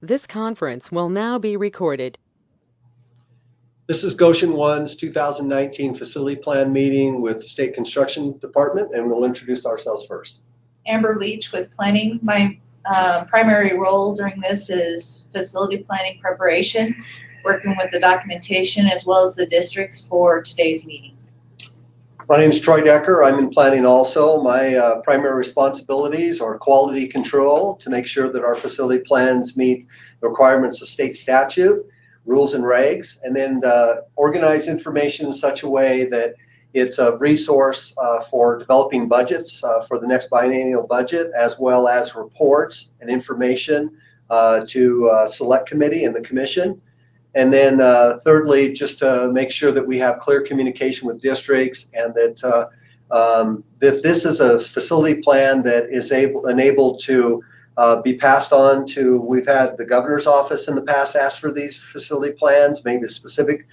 This conference will now be recorded. This is GOS01's 2019 Facility Plan meeting with the State Construction Department, and we'll introduce ourselves first. Amber Leach with Planning. My primary role during this is facility planning preparation, working with the documentation as well as the districts for today's meeting. My name is Troy Decker. I'm in planning also. My primary responsibilities are quality control to make sure that our facility plans meet the requirements of state statute, rules and regs, and then organize information in such a way that it's a resource for developing budgets for the next biennial budget, as well as reports and information to select committee and the commission. And then thirdly, just to make sure that we have clear communication with districts, and that that this is a facility plan that is enabled to be passed on to, we've had the governor's office in the past ask for these facility plans, maybe specific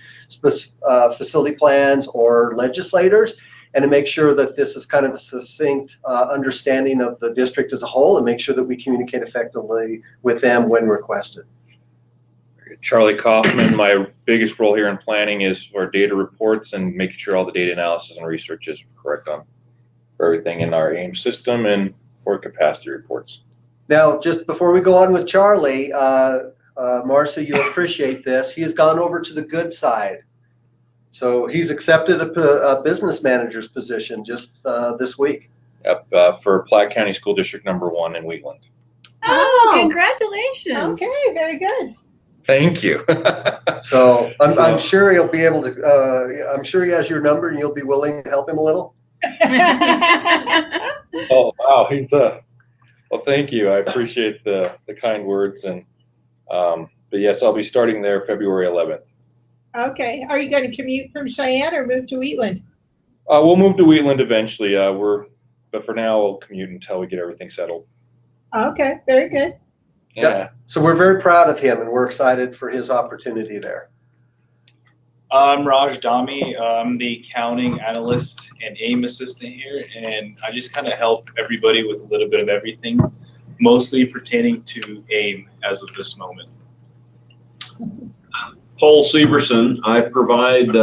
facility plans or legislators, and to make sure that this is kind of a succinct understanding of the district as a whole, and make sure that we communicate effectively with them when requested. Charlie Kaufman. My biggest role here in planning is for data reports and making sure all the data analysis and research is correct on for everything in our AIM system and for capacity reports. Now, just before we go on with Charlie, Marcia, you'll appreciate this. He has gone over to the good side. So he's accepted a business manager's position just this week. Yep, for Platte County School District #1 in Wheatland. Oh, congratulations. Okay, very good. Thank you. So I'm sure he'll be able to, I'm sure he has your number and you'll be willing to help him a little. Oh, wow. He's well, thank you. I appreciate the kind words. And but yes, I'll be starting there February 11th. Okay. Are you going to commute from Cheyenne or move to Wheatland? We'll move to Wheatland eventually. But for now, we'll commute until we get everything settled. Okay. Very good. Yeah. So we're very proud of him and we're excited for his opportunity there. I'm Raj Dami. I'm the accounting analyst and AIM assistant here, and I just kind of help everybody with a little bit of everything, mostly pertaining to AIM as of this moment. Paul Severson. I provide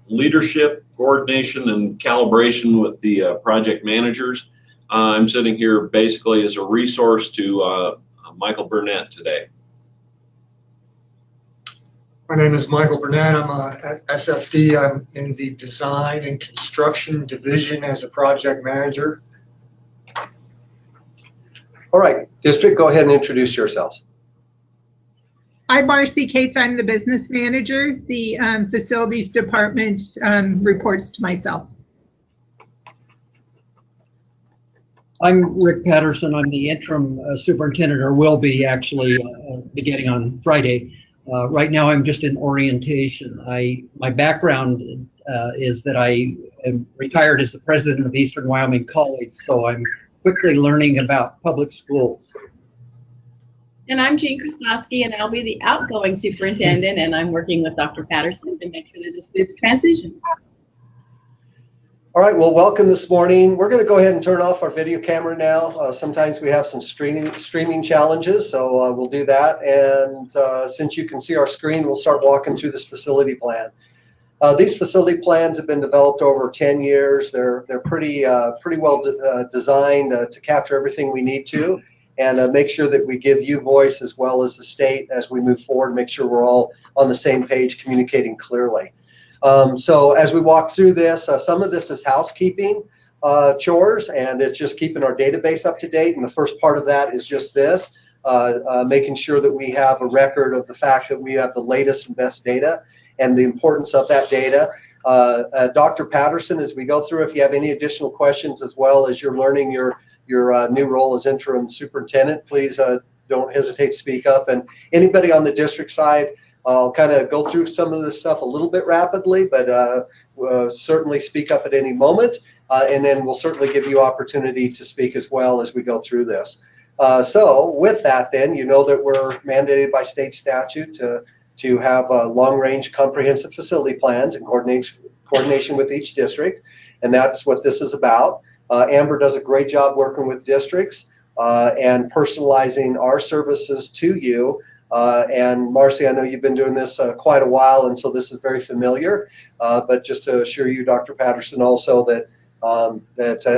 leadership, coordination, and calibration with the project managers. I'm sitting here basically as a resource to Michael Burnett today. My name is Michael Burnett. I'm at SFD. I'm in the design and construction division as a project manager. All right, district, go ahead and introduce yourselves. I'm Marcy Cates. I'm the business manager. The facilities department reports to myself. I'm Rick Patterson. I'm the interim superintendent, or will be actually beginning on Friday. Right now, I'm just in orientation. My background is that I am retired as the president of Eastern Wyoming College, so I'm quickly learning about public schools. And I'm Jean Krasnowski, and I'll be the outgoing superintendent, and I'm working with Dr. Patterson to make sure there's a smooth transition. All right, well, welcome this morning. We're going to go ahead and turn off our video camera now. Sometimes we have some streaming challenges, so we'll do that. And since you can see our screen, we'll start walking through this facility plan. These facility plans have been developed over 10 years. They're pretty well designed to capture everything we need to, and make sure that we give you voice as well as the state as we move forward, make sure we're all on the same page, communicating clearly. So as we walk through this, some of this is housekeeping chores, and it's just keeping our database up to date. And the first part of that is just this, making sure that we have a record of the fact that we have the latest and best data and the importance of that data. Dr. Patterson, as we go through, if you have any additional questions as well as you're learning your new role as interim superintendent, please don't hesitate to speak up. And anybody on the district side, I'll kind of go through some of this stuff a little bit rapidly, but we'll certainly speak up at any moment, and then we'll certainly give you opportunity to speak as well as we go through this. So with that, then, you know that we're mandated by state statute to have long-range comprehensive facility plans in coordination with each district, and that's what this is about. Amber does a great job working with districts and personalizing our services to you And Marcy, I know you've been doing this quite a while, and so this is very familiar. But just to assure you, Dr. Patterson, also that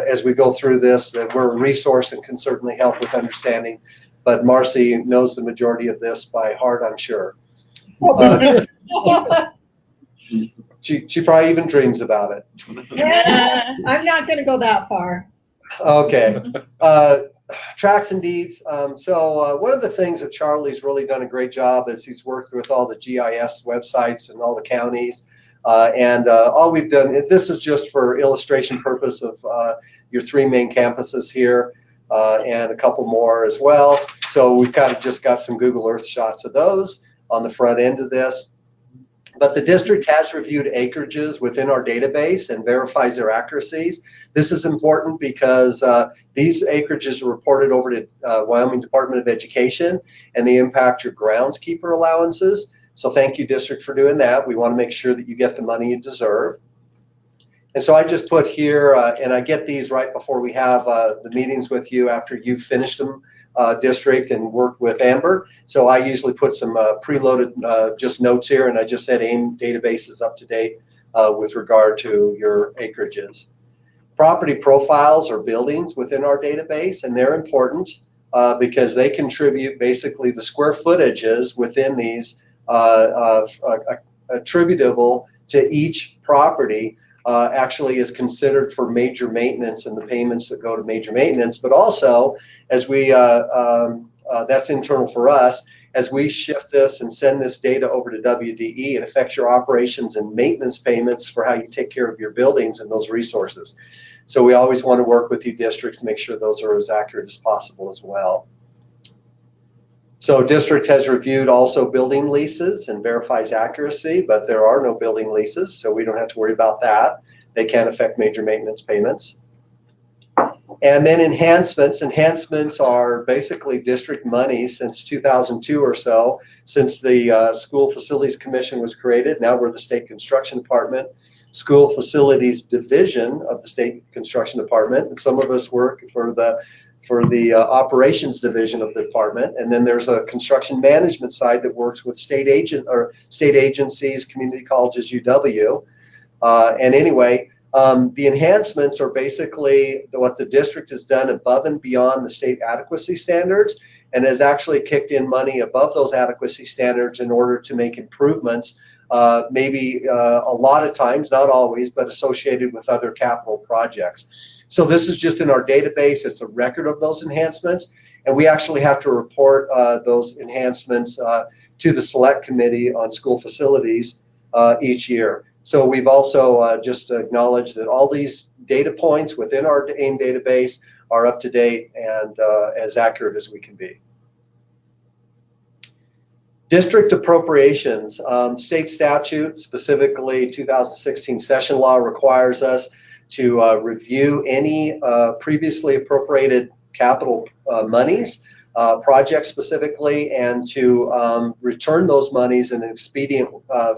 as we go through this, that we're a resource and can certainly help with understanding. But Marcy knows the majority of this by heart, I'm sure. She probably even dreams about it. I'm not going to go that far. Okay. Tracks and deeds. So one of the things that Charlie's really done a great job is he's worked with all the GIS websites and all the counties. All we've done, this is just for illustration purpose of your 3 main campuses here and a couple more as well. So we've kind of just got some Google Earth shots of those on the front end of this. But the district has reviewed acreages within our database and verifies their accuracies. This is important because these acreages are reported over to Wyoming Department of Education, and they impact your groundskeeper allowances. So thank you, district, for doing that. We want to make sure that you get the money you deserve. And so I just put here, and I get these right before we have the meetings with you after you've finished them, district, and worked with Amber. So I usually put some preloaded just notes here, and I just said AIM database is up to date with regard to your acreages. Property profiles are buildings within our database, and they're important because they contribute basically the square footages within these attributable to each property actually is considered for major maintenance and the payments that go to major maintenance, but also as we, that's internal for us, as we shift this and send this data over to WDE, it affects your operations and maintenance payments for how you take care of your buildings and those resources. So we always want to work with you districts to make sure those are as accurate as possible as well. So district has reviewed also building leases and verifies accuracy, but there are no building leases, so we don't have to worry about that. They can't affect major maintenance payments. And then enhancements. Enhancements are basically district money since 2002 or so, since the School Facilities Commission was created. Now we're the State Construction Department, School Facilities Division of the State Construction Department, and some of us work for the operations division of the department, and then there's a construction management side that works with state agencies, community colleges, UW. And anyway, the enhancements are basically what the district has done above and beyond the state adequacy standards, and has actually kicked in money above those adequacy standards in order to make improvements, maybe a lot of times, not always, but associated with other capital projects. So this is just in our database. It's a record of those enhancements, and we actually have to report those enhancements to the Select Committee on School Facilities each year. So we've also just acknowledged that all these data points within our AIM database are up to date and as accurate as we can be. District appropriations. State statute, specifically 2016 session law, requires us to review any previously appropriated capital monies, projects specifically, and to return those monies in an expedient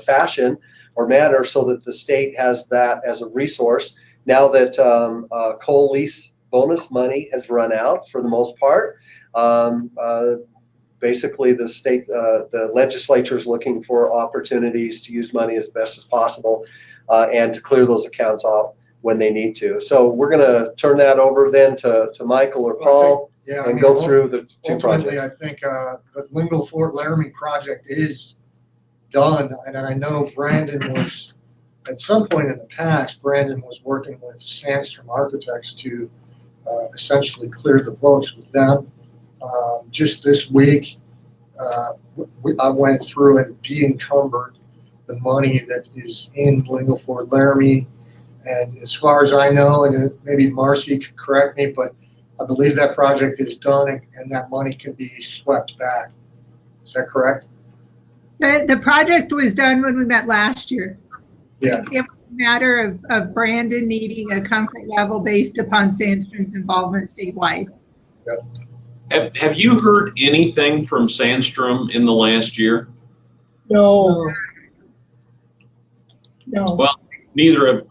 fashion or manner so that the state has that as a resource. Now that coal lease bonus money has run out for the most part, basically the state, the legislature is looking for opportunities to use money as best as possible and to clear those accounts off when they need to. So we're going to turn that over then to Michael or Paul and go through the two projects. I think the Lingle Fort Laramie project is done, and I know Brandon was, at some point in the past, Brandon was working with Sandstrom Architects to essentially clear the books with them. Just this week, I went through and de-encumbered the money that is in Lingle Fort Laramie. And as far as I know, and maybe Marcy could correct me, but I believe that project is done and that money can be swept back. Is that correct? The project was done when we met last year. Yeah. It was a matter of Brandon needing a comfort level based upon Sandstrom's involvement statewide. Yep. Have you heard anything from Sandstrom in the last year? No. Well, neither have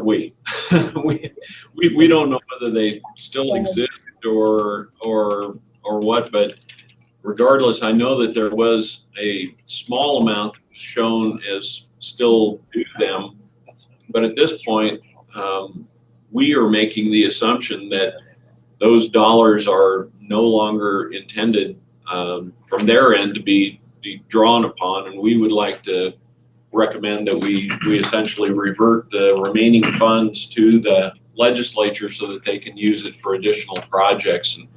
we. we don't know whether they still exist or what, but regardless, I know that there was a small amount shown as still due them, but at this point, we are making the assumption that those dollars are no longer intended from their end to be drawn upon, and we would like to recommend that we essentially revert the remaining funds to the legislature so that they can use it for additional projects. And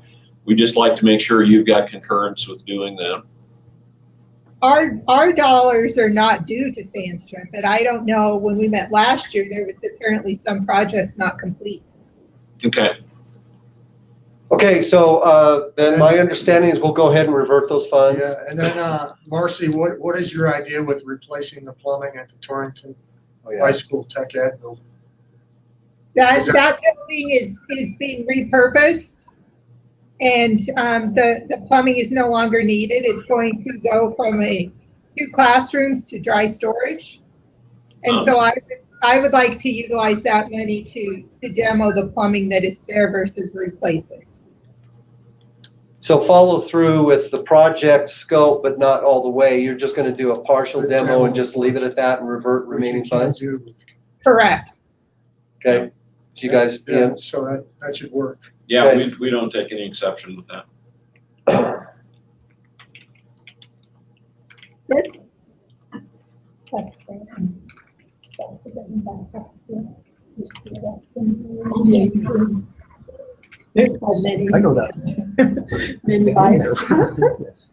we just like to make sure you've got concurrence with doing that. Our dollars are not due to Sandstrom, but I don't know, when we met last year, there was apparently some projects not complete. Okay. Okay, so then my understanding is we'll go ahead and revert those funds. Yeah, and then Marcy, what is your idea with replacing the plumbing at the Torrington High School Tech Ed building? That building is being repurposed, and the plumbing is no longer needed. It's going to go from 2 classrooms to dry storage, and so I would like to utilize that money to demo the plumbing that is there versus replace it. So follow through with the project scope, but not all the way. You're just going to do a partial demo and just leave it at that and revert remaining funds? Correct. Okay. So you guys, yeah, so that should work. Yeah, okay. we don't take any exception with that. Good. That's the button back up here. I know that. Many Yes.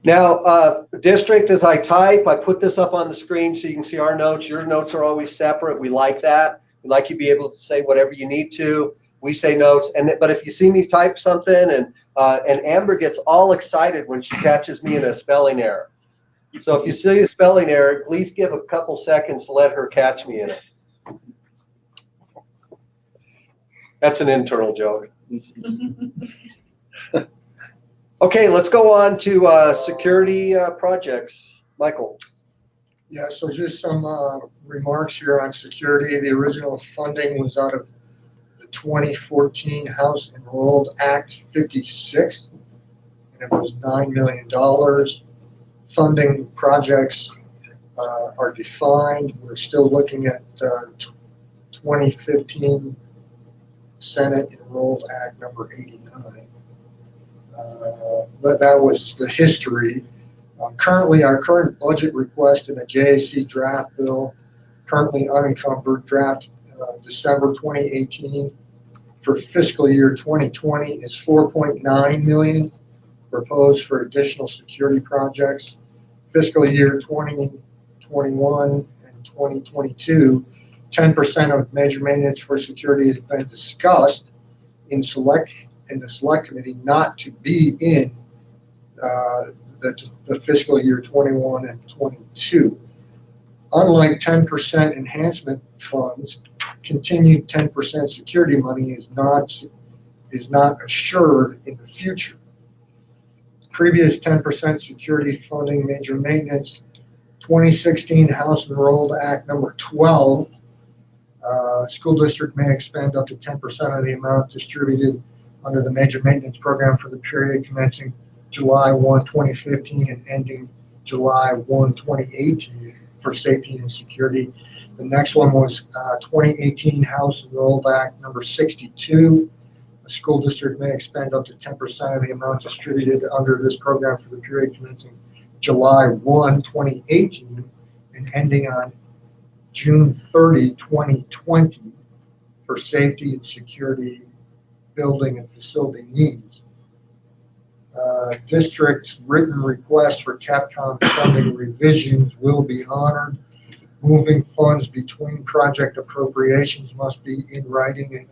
Now, district, as I type, I put this up on the screen so you can see our notes. Your notes are always separate. We like that. We like you to be able to say whatever you need to. We say notes, but if you see me type something, and Amber gets all excited when she catches me in a spelling error. So if you see a spelling error, at least give a couple seconds to let her catch me in it. That's an internal joke. Okay, let's go on to security projects. Michael. Yeah, so just some remarks here on security. The original funding was out of the 2014 House Enrolled Act 56, and it was $9 million. Funding projects are defined. We're still looking at 2015 Senate Enrolled Act number 89. But that was the history. Currently, our current budget request in the JAC draft bill, currently unencumbered, draft December 2018 for fiscal year 2020 is $4.9 million proposed for additional security projects. Fiscal year 2021 and 2022, 10% of major maintenance for security has been discussed in the select committee not to be in the fiscal year 21 and 22. Unlike 10% enhancement funds, continued 10% security money is not assured in the future. Previous 10% security funding major maintenance, 2016 House Enrolled Act number 12, school district may expend up to 10% of the amount distributed under the major maintenance program for the period commencing July 1, 2015 and ending July 1, 2018 for safety and security. The next one was 2018 House Enrolled Act number 62. The school district may expend up to 10% of the amount distributed under this program for the period commencing July 1, 2018 and ending on June 30, 2020 for safety and security building and facility needs. District's written request for CAPCOM funding revisions will be honored. Moving funds between project appropriations must be in writing and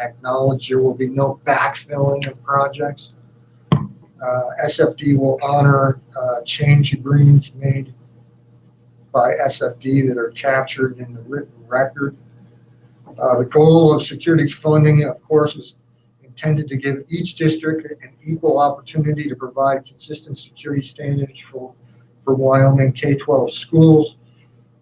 acknowledged. There will be no backfilling of projects. SFD will honor change agreements made by SFD that are captured in the written record. The goal of security funding, of course, is intended to give each district an equal opportunity to provide consistent security standards for Wyoming K-12 schools.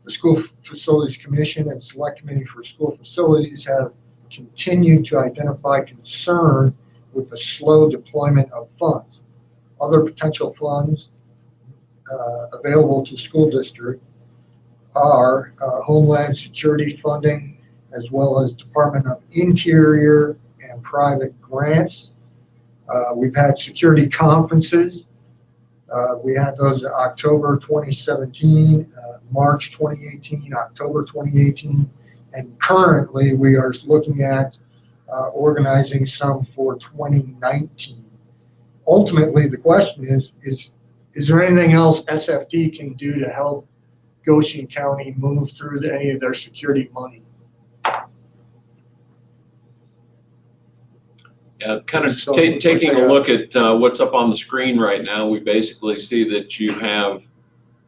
The School Facilities Commission and Select Committee for School Facilities have continued to identify concern with the slow deployment of funds. Other potential funds available to school district are Homeland Security funding, as well as Department of Interior and private grants. We've had security conferences. We had those in October 2017, March 2018, October 2018, and currently we are looking at organizing some for 2019. Ultimately, the question is there anything else SFD can do to help Goshen County move through any of their security money? Yeah, kind of taking a look at what's up on the screen right now, we basically see that you have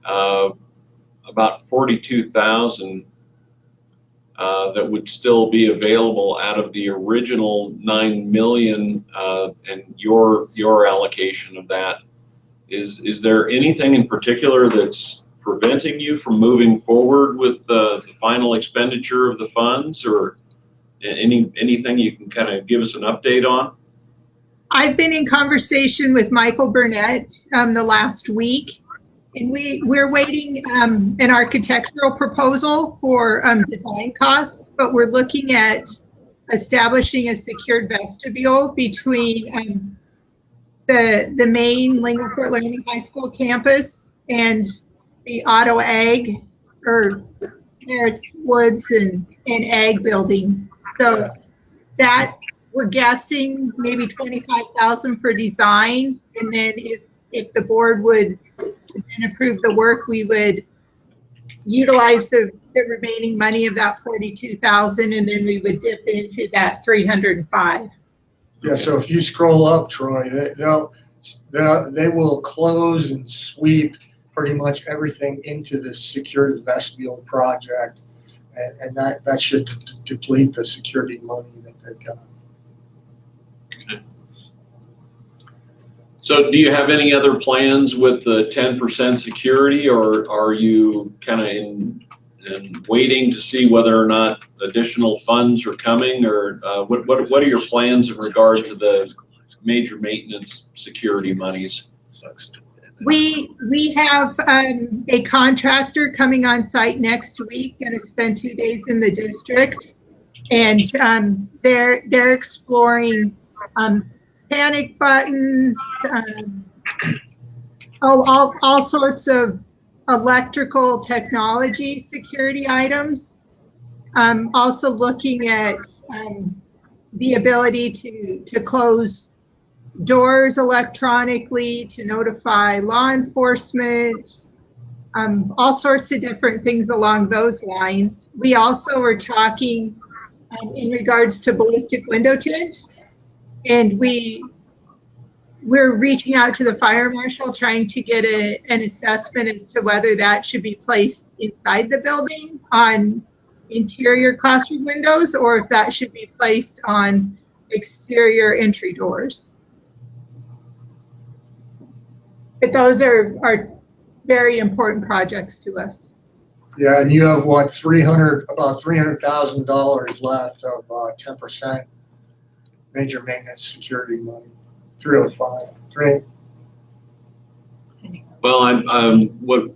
about 42,000 that would still be available out of the original 9 million and your allocation of that. Is there anything in particular that's preventing you from moving forward with the final expenditure of the funds, or anything you can kind of give us an update on? I've been in conversation with Michael Burnett the last week, and we're waiting an architectural proposal for design costs, but we're looking at establishing a secured vestibule between the main Lincoln Fort Laramie High School campus and the auto ag, or it's woods and ag building. So that, we're guessing maybe 25,000 for design, and then if the board would then approve the work, we would utilize the remaining money of that 42,000, and then we would dip into that 305. Yeah, so if you scroll up, Troy, they will close and sweep pretty much everything into the secured vestibule project, and that should deplete the security money that they've got. Okay. So do you have any other plans with the 10% security, or are you kind of in waiting to see whether or not additional funds are coming, or what are your plans in regard to the major maintenance security monies? We have a contractor coming on site next week, going to spend 2 days in the district, and they're exploring panic buttons, all sorts of electrical technology security items. Also looking at the ability to close doors electronically, to notify law enforcement, all sorts of different things along those lines. We also are talking in regards to ballistic window tint, and we're reaching out to the fire marshal trying to get an assessment as to whether that should be placed inside the building on interior classroom windows, or if that should be placed on exterior entry doors. But those are very important projects to us. Yeah, and you have what, about $300,000 left of 10% major maintenance security money. 305. Great. Well,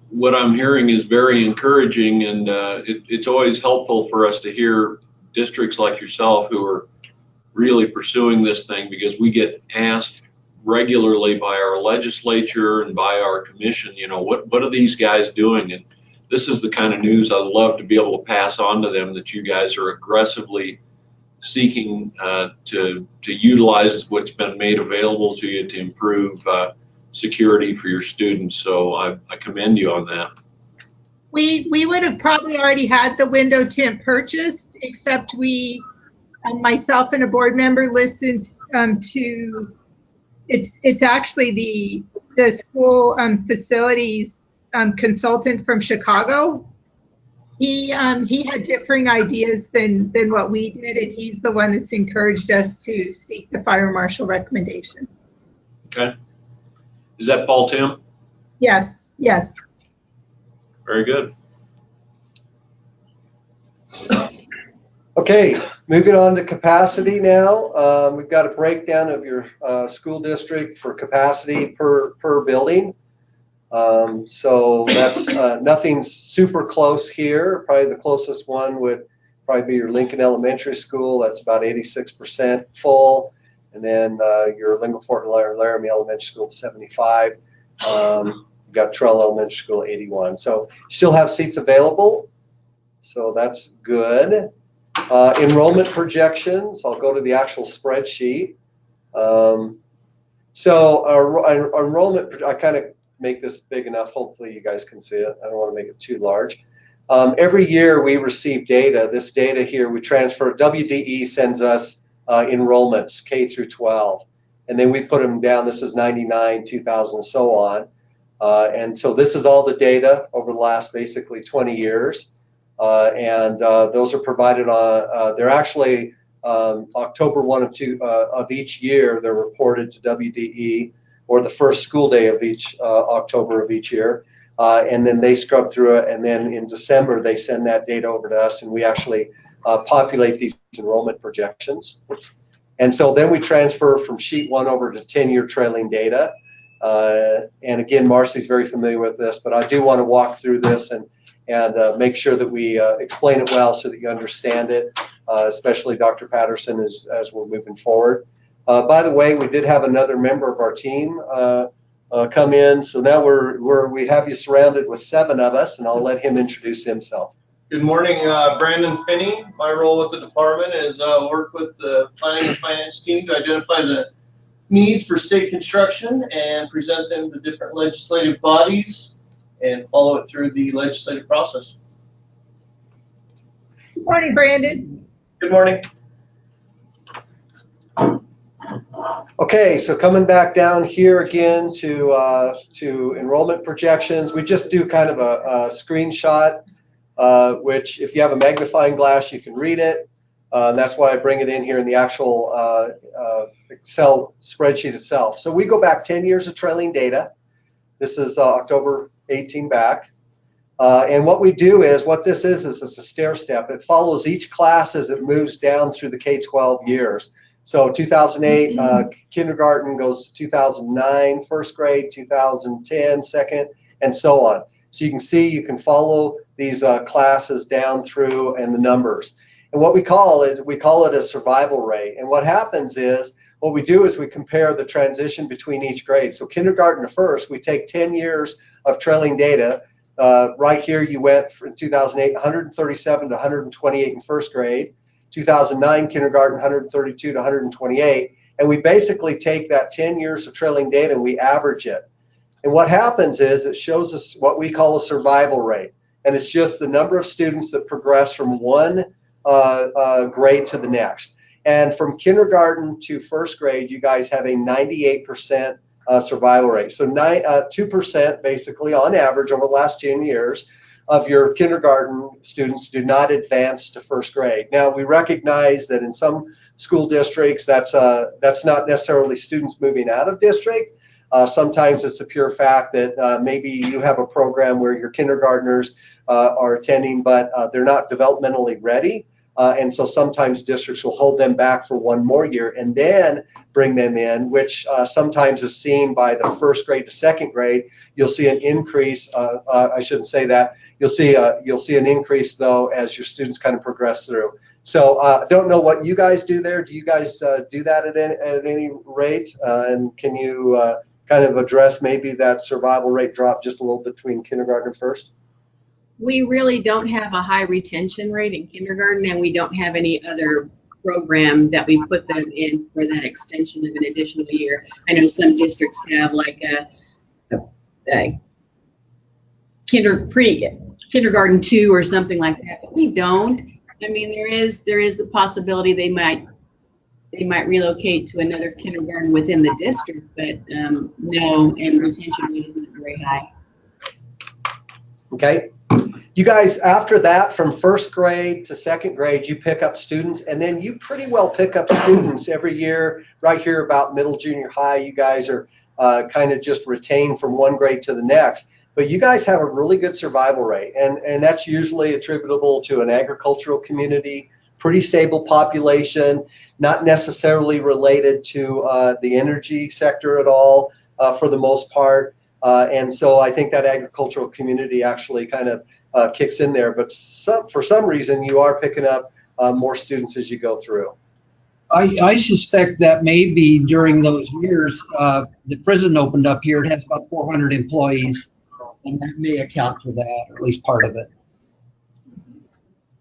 what I'm hearing is very encouraging, and it's always helpful for us to hear districts like yourself who are really pursuing this thing, because we get asked regularly by our legislature and by our commission, what are these guys doing? And this is the kind of news I'd love to be able to pass on to them, that you guys are aggressively seeking to utilize what's been made available to you to improve security for your students. So I commend you on that. We would have probably already had the window tint purchased, except myself and a board member listened to, it's actually the school facilities consultant from Chicago. He had differing ideas than what we did, and he's the one that's encouraged us to seek the fire marshal recommendation. Okay. Is that Paul Tim? Yes, yes. Very good. Okay, moving on to capacity now. We've got a breakdown of your school district for capacity per building. So that's nothing super close here. Probably the closest one would probably be your Lincoln Elementary School. That's about 86% full. And then your Lingleforte and Laramie Elementary School at 75. You've got Terrell Elementary School at 81. So still have seats available. So that's good. Enrollment projections. I'll go to the actual spreadsheet. So our enrollment, I kind of make this big enough. Hopefully you guys can see it. I don't want to make it too large. Every year we receive data. This data here we transfer. WDE sends us enrollments K through 12, and then we put them down. This is 99, 2000, so on. And so this is all the data over the last basically 20 years. And those are provided on, they're actually October 1 of each year, they're reported to WDE, or the first school day of each October of each year. And then they scrub through it, and then in December they send that data over to us, and we actually populate these enrollment projections. And so then we transfer from sheet 1 over to 10-year trailing data. And again, Marcy's very familiar with this, but I do want to walk through this and make sure that we explain it well so that you understand it, especially Dr. Patterson as we're moving forward. By the way, we did have another member of our team come in, so now we have you surrounded with 7 of us, and I'll let him introduce himself. Good morning, Brandon Finney. My role with the department is work with the planning and finance team to identify the needs for state construction and present them to different legislative bodies and follow it through the legislative process. Good morning, Brandon. Good morning. Okay, so coming back down here again to enrollment projections, we just do kind of a screenshot, which if you have a magnifying glass, you can read it. And that's why I bring it in here in the actual Excel spreadsheet itself. So we go back 10 years of trailing data. This is October 18 back. And what we do is, what this is it's a stair step. It follows each class as it moves down through the K-12 years. So 2008, kindergarten goes to 2009, first grade, 2010, second, and so on. So you can see, you can follow these classes down through and the numbers. And what we call it a survival rate. And what happens is, what we do is we compare the transition between each grade. So kindergarten to first, we take 10 years of trailing data. Right here, you went from 2008, 137 to 128 in first grade. 2009, kindergarten, 132 to 128. And we basically take that 10 years of trailing data and we average it. And what happens is it shows us what we call a survival rate. And it's just the number of students that progress from one grade to the next. And from kindergarten to first grade, you guys have a 98% survival rate. So 2% basically on average over the last 10 years of your kindergarten students do not advance to first grade. Now, we recognize that in some school districts that's not necessarily students moving out of district. Sometimes it's a pure fact that maybe you have a program where your kindergartners are attending, but they're not developmentally ready. And so sometimes districts will hold them back for one more year and then bring them in, which sometimes is seen by the first grade to second grade. You'll see an increase. I shouldn't say that. You'll see an increase though as your students kind of progress through. So I don't know what you guys do there. Do you guys do that at any rate? And can you kind of address maybe that survival rate drop just a little bit between kindergarten and first? We really don't have a high retention rate in kindergarten, and we don't have any other program that we put them in for that extension of an additional year. I know some districts have like a kindergarten 2 or something like that, but we don't. I mean, there is the possibility they might relocate to another kindergarten within the district, but no, and retention rate isn't very high. Okay. You guys, after that, from first grade to second grade, you pick up students, and then you pretty well pick up students every year. Right here about middle junior high, you guys are kind of just retained from one grade to the next. But you guys have a really good survival rate, and that's usually attributable to an agricultural community, pretty stable population, not necessarily related to the energy sector at all for the most part. And so I think that agricultural community actually kind of kicks in there, but for some reason you are picking up more students as you go through. I suspect that maybe during those years, the prison opened up here. It has about 400 employees, and that may account for that, or at least part of it.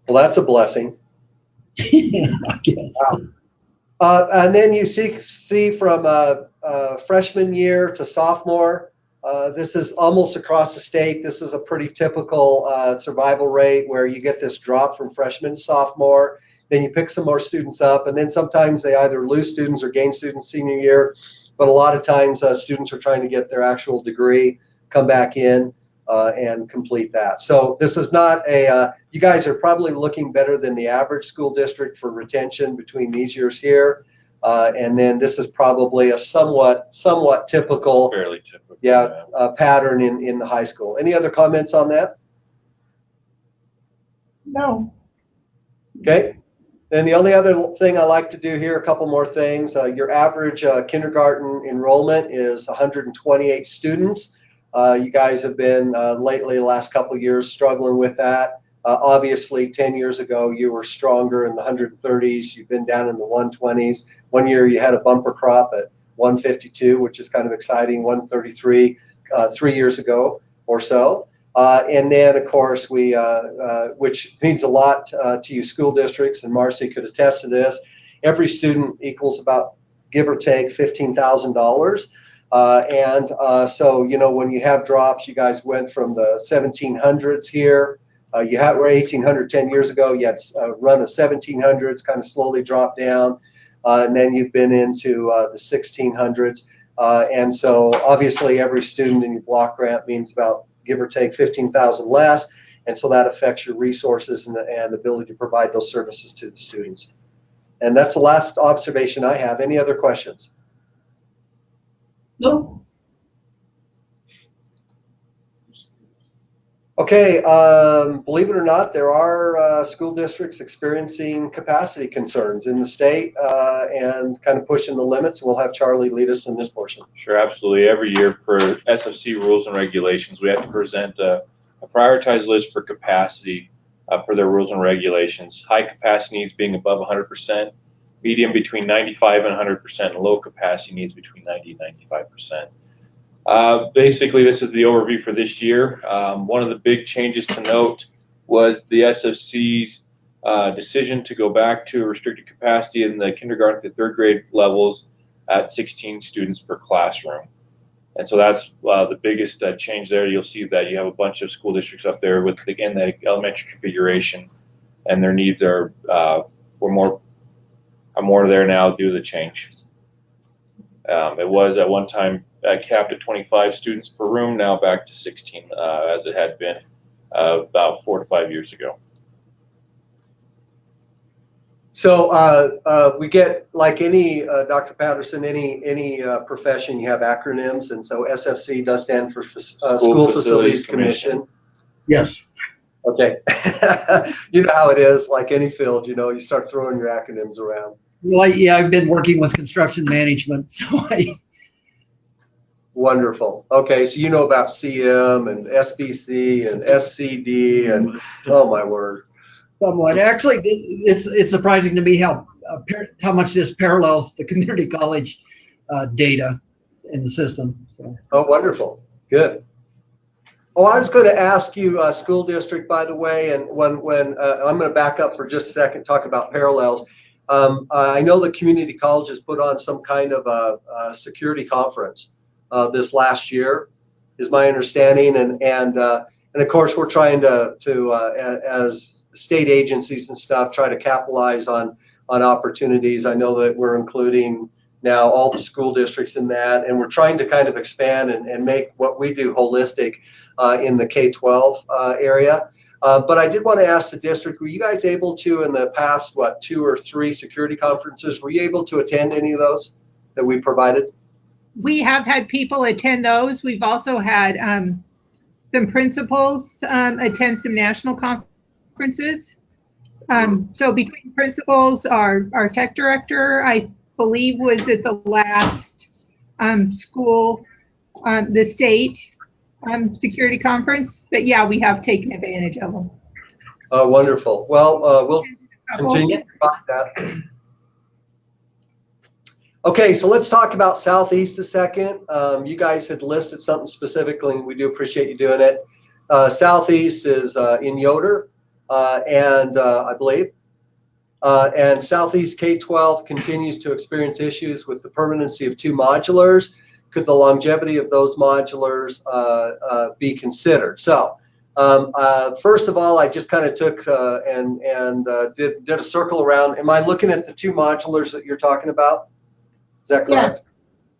Well, that's a blessing. I guess. And then you see from freshman year to sophomore, this is almost across the state. This is a pretty typical survival rate where you get this drop from freshman to sophomore. Then you pick some more students up, and then sometimes they either lose students or gain students senior year. But a lot of times students are trying to get their actual degree, come back in, and complete that. So this is not a, you guys are probably looking better than the average school district for retention between these years here. And then this is probably a somewhat typical, Fairly typical. Yeah, pattern in the high school. Any other comments on that? No. Okay. Then the only other thing I like to do here, a couple more things. Your average kindergarten enrollment is 128 students. You guys have been lately, the last couple of years, struggling with that. Obviously, 10 years ago, you were stronger in the 130s. You've been down in the 120s. One year you had a bumper crop at 152, which is kind of exciting, 133 3 years ago or so. And then, of course, which means a lot to you school districts, and Marcy could attest to this, every student equals about, give or take, $15,000. So, you know, when you have drops, you guys went from the 1700s here. Were 1800 10 years ago. You had a run of 1700s, kind of slowly dropped down. And then you've been into the 1600s. And so obviously every student in your block grant means about, give or take, 15,000 less. And so that affects your resources and the ability to provide those services to the students. And that's the last observation I have. Any other questions? Nope. Okay, believe it or not, there are school districts experiencing capacity concerns in the state and kind of pushing the limits. We'll have Charlie lead us in this portion. Sure, absolutely. Every year for SFC rules and regulations, we have to present a prioritized list for capacity for their rules and regulations. High capacity needs being above 100%, medium between 95 and 100%, and low capacity needs between 90 and 95%. Basically, this is the overview for this year. One of the big changes to note was the SFC's decision to go back to a restricted capacity in the kindergarten to third grade levels at 16 students per classroom. And so that's the biggest change there. You'll see that you have a bunch of school districts up there with, again, that elementary configuration, and their needs are more there now due to the change. It was at one time capped at 25 students per room, now back to 16 as it had been about 4 to 5 years ago. So we get, like any, Dr. Patterson, any profession, you have acronyms, and so SFC does stand for School Facilities Commission. Yes. Okay. You know how it is, like any field, you know, you start throwing your acronyms around. Well, yeah, I've been working with construction management, so Wonderful. Okay, so you know about CM and SBC and SCD and, oh my word. somewhat. Actually, it's surprising to me how much this parallels the community college data in the system. So. Oh, wonderful. Good. Oh, I was going to ask you, school district, by the way, and when I'm going to back up for just a second, talk about parallels. I know the community colleges put on some kind of a security conference this last year, is my understanding, and of course we're trying to as state agencies and stuff try to capitalize on opportunities. I know that we're including now all the school districts in that, and we're trying to kind of expand and make what we do holistic in the K-12 area. But I did want to ask the district, were you guys able to, in the past, 2 or 3 security conferences, were you able to attend any of those that we provided? We have had people attend those. We've also had some principals attend some national conferences. So between principals, our tech director, I believe, was at the last school, the state security conference. But yeah, we have taken advantage of them. Wonderful. Well, we'll continue to provide that. Okay, so let's talk about Southeast a second. You guys had listed something specifically, and we do appreciate you doing it. Southeast is in Yoder, and I believe. And Southeast K-12 continues to experience issues with the permanency of 2 modulars. Could the longevity of those modulars be considered? So, first of all, I just kind of took and did a circle around. Am I looking at the 2 modulars that you're talking about? Is that correct?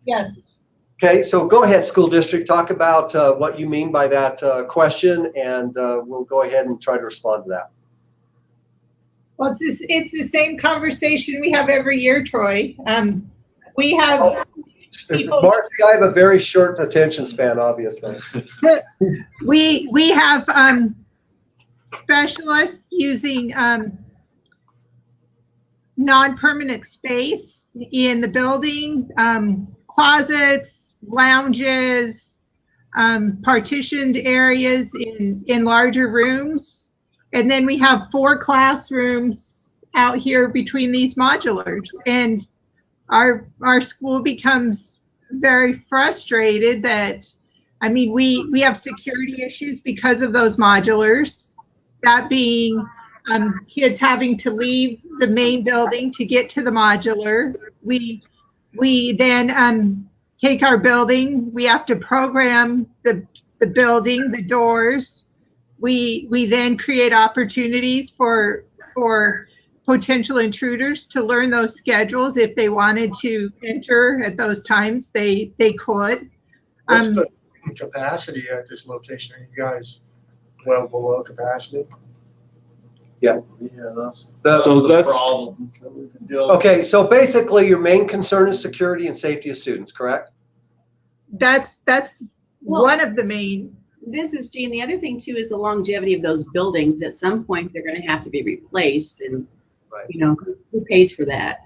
Yes. Okay, so go ahead, school district. Talk about what you mean by that question, and we'll go ahead and try to respond to that. Well, it's the same conversation we have every year, Troy. We have people. Marcy, I have a very short attention span, obviously. We have specialists using non-permanent space in the building, closets, lounges, partitioned areas in larger rooms. And then we have 4 classrooms out here between these modulars. And our school becomes very frustrated that, I mean, we have security issues because of those modulars. That being kids having to leave the main building to get to the modular. We then take our building. We have to program the building, the doors. We then create opportunities for potential intruders to learn those schedules. If they wanted to enter at those times, they could. What's the capacity at this location? Are you guys well below capacity? Yeah. Yeah, that's So the that's- problem that we've been dealing with. Okay, so basically your main concern is security and safety of students, correct? That's Well- one of the main. This is Jean. The other thing too is the longevity of those buildings. At some point, they're going to have to be replaced, and Right. you know, who pays for that?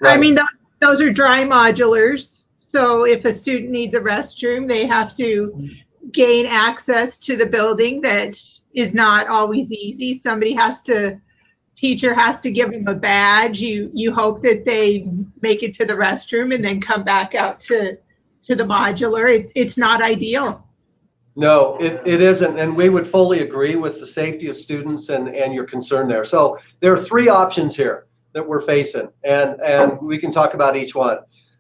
I mean, those are dry modulars. So if a student needs a restroom, they have to gain access to the building. That is not always easy. Teacher has to give them a badge. You hope that they make it to the restroom and then come back out to the modular. It's not ideal. No, it isn't, and we would fully agree with the safety of students and your concern there. So there are 3 options here that we're facing, and we can talk about each one.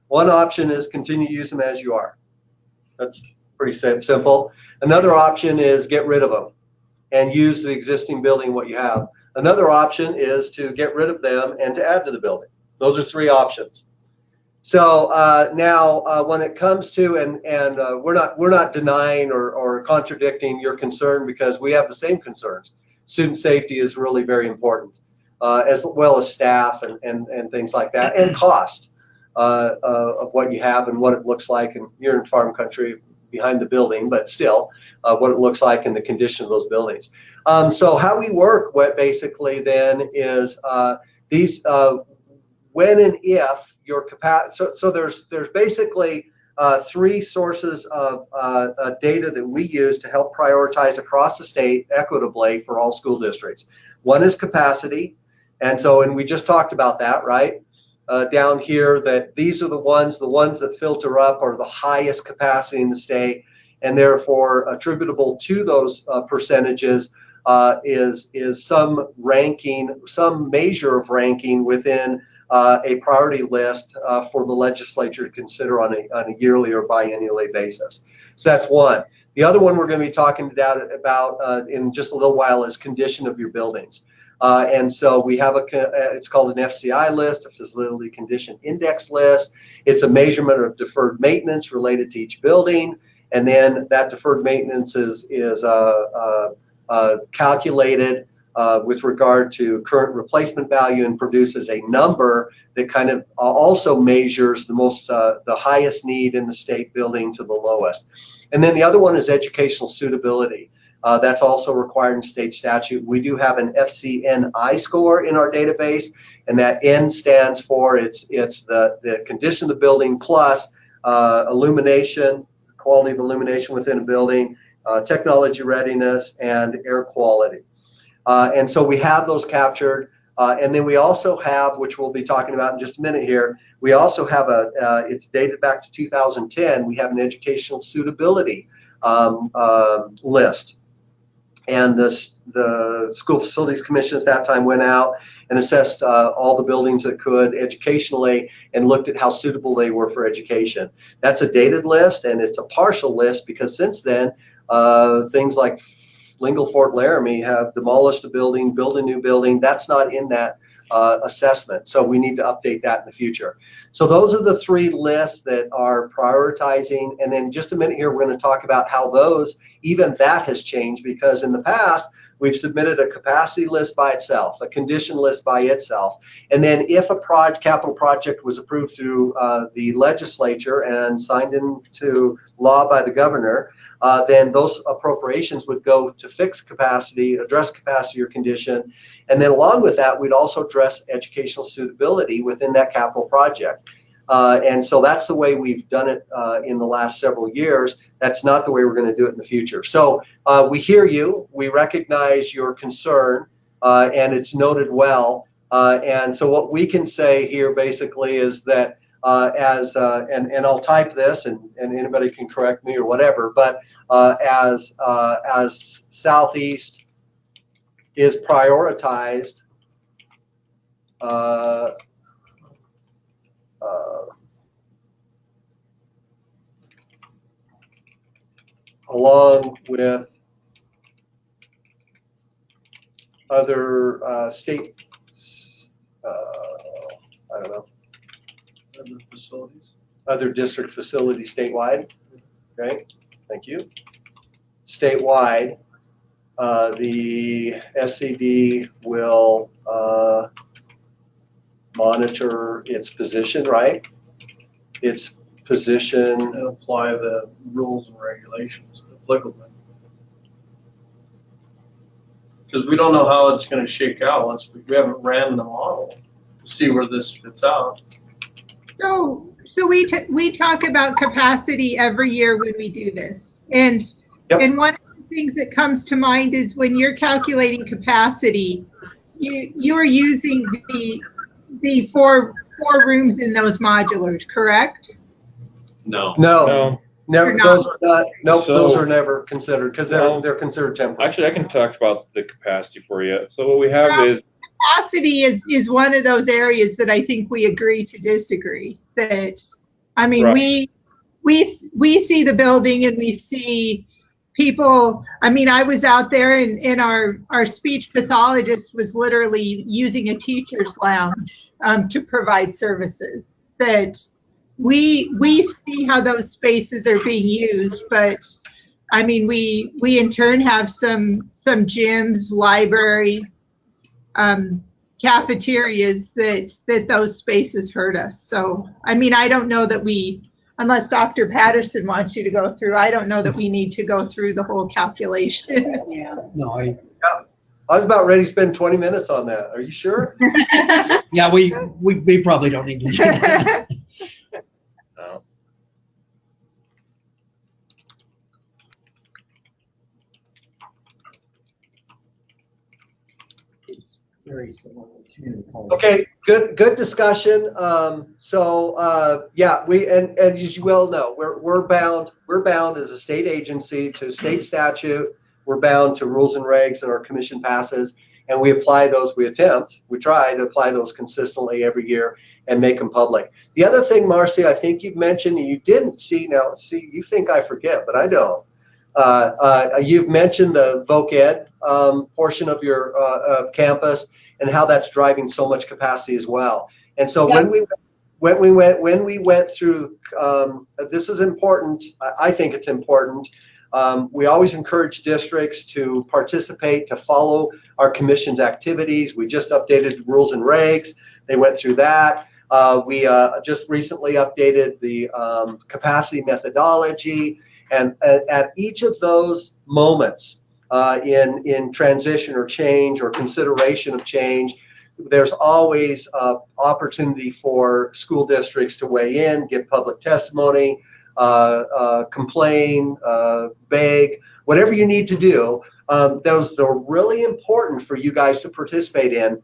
One option is continue to use them as you are. That's pretty simple. Another option is get rid of them and use the existing building, what you have. Another option is to get rid of them and to add to the building. Those are 3 options. So now, when it comes to, and we're not denying or contradicting your concern, because we have the same concerns. Student safety is really very important, as well as staff and things like that, and cost of what you have and what it looks like. And you're in farm country behind the building, but still, what it looks like and the condition of those buildings. So how we work, what basically then is these. When and if your capacity, so there's basically 3 sources of data that we use to help prioritize across the state equitably for all school districts. One is capacity, and we just talked about that, right? Down here, that these are the ones that filter up are the highest capacity in the state, and therefore attributable to those percentages is some ranking, some measure of ranking within a priority list for the legislature to consider on a yearly or biennially basis. So that's one. The other one we're going to be talking about in just a little while is condition of your buildings. And so we have it's called an FCI list, a facility condition index list. It's a measurement of deferred maintenance related to each building. And then that deferred maintenance is calculated with regard to current replacement value and produces a number that kind of also measures the highest need in the state building to the lowest. And then the other one is educational suitability. That's also required in state statute. We do have an FCNI score in our database, and that N stands for it's the condition of the building plus illumination, quality of illumination within a building, technology readiness, and air quality. And so we have those captured. And then we also have, which we'll be talking about in just a minute here, we also have it's dated back to 2010, we have an educational suitability list. And the School Facilities Commission at that time went out and assessed all the buildings that could educationally and looked at how suitable they were for education. That's a dated list, and it's a partial list because since then, things like Lingle Fort Laramie have demolished a building, built a new building. That's not in that assessment, so we need to update that in the future. So those are the three lists that are prioritizing, and then just a minute here we're going to talk about how even that has changed, because in the past we've submitted a capacity list by itself, a condition list by itself, and then if a capital project was approved through the legislature and signed into law by the governor, then those appropriations would go to fix capacity, address capacity or condition, and then along with that, we'd also address educational suitability within that capital project. And so that's the way we've done it in the last several years. That's not the way we're going to do it in the future. So we hear you, we recognize your concern, and it's noted well. And so what we can say here basically is that and I'll type this, and anybody can correct me or whatever, but as Southeast is prioritized along with other state, I don't know, other district facilities statewide. Okay, thank you. Statewide, the SCD will monitor its position, right? Its position. And apply the rules and regulations applicable. Because we don't know how it's going to shake out once we haven't ran the model to see where this fits out. So we talk about capacity every year when we do this, and one of the things that comes to mind is when you're calculating capacity, you are using the four rooms in those modulars, correct? No. Never. Those are not. Nope. Those are never considered because they're considered temporary. Actually, I can talk about the capacity for you. So what we have is capacity is one of those areas that I think we agree to disagree. That, I mean, right. we see the building and we see people. I mean, I was out there and our speech pathologist was literally using a teacher's lounge to provide services. That we see how those spaces are being used, but I mean, we in turn have some gyms, libraries, cafeterias that those spaces hurt us. So, I mean, I don't know that unless Dr. Patterson wants you to go through, I don't know that we need to go through the whole calculation. Yeah. No, I was about ready to spend 20 minutes on that. Are you sure? yeah, we probably don't need to do that. no. It's very similar to community college. Okay, good discussion. Yeah, and as you well know, we're bound as a state agency to state statute. We're bound to rules and regs that our commission passes, and we try to apply those consistently every year and make them public. The other thing, Marcy, I think you've mentioned and you didn't see, you think I forget, but I don't. You've mentioned the voc ed portion of your campus and how that's driving so much capacity as well. And so Yep. when we went through, this is important. I think it's important. We always encourage districts to participate, to follow our commission's activities. We just updated rules and regs. They went through that. We just recently updated the capacity methodology. And at each of those moments in transition or change or consideration of change, there's always opportunity for school districts to weigh in, give public testimony, complain, beg, whatever you need to do. Those are really important for you guys to participate in.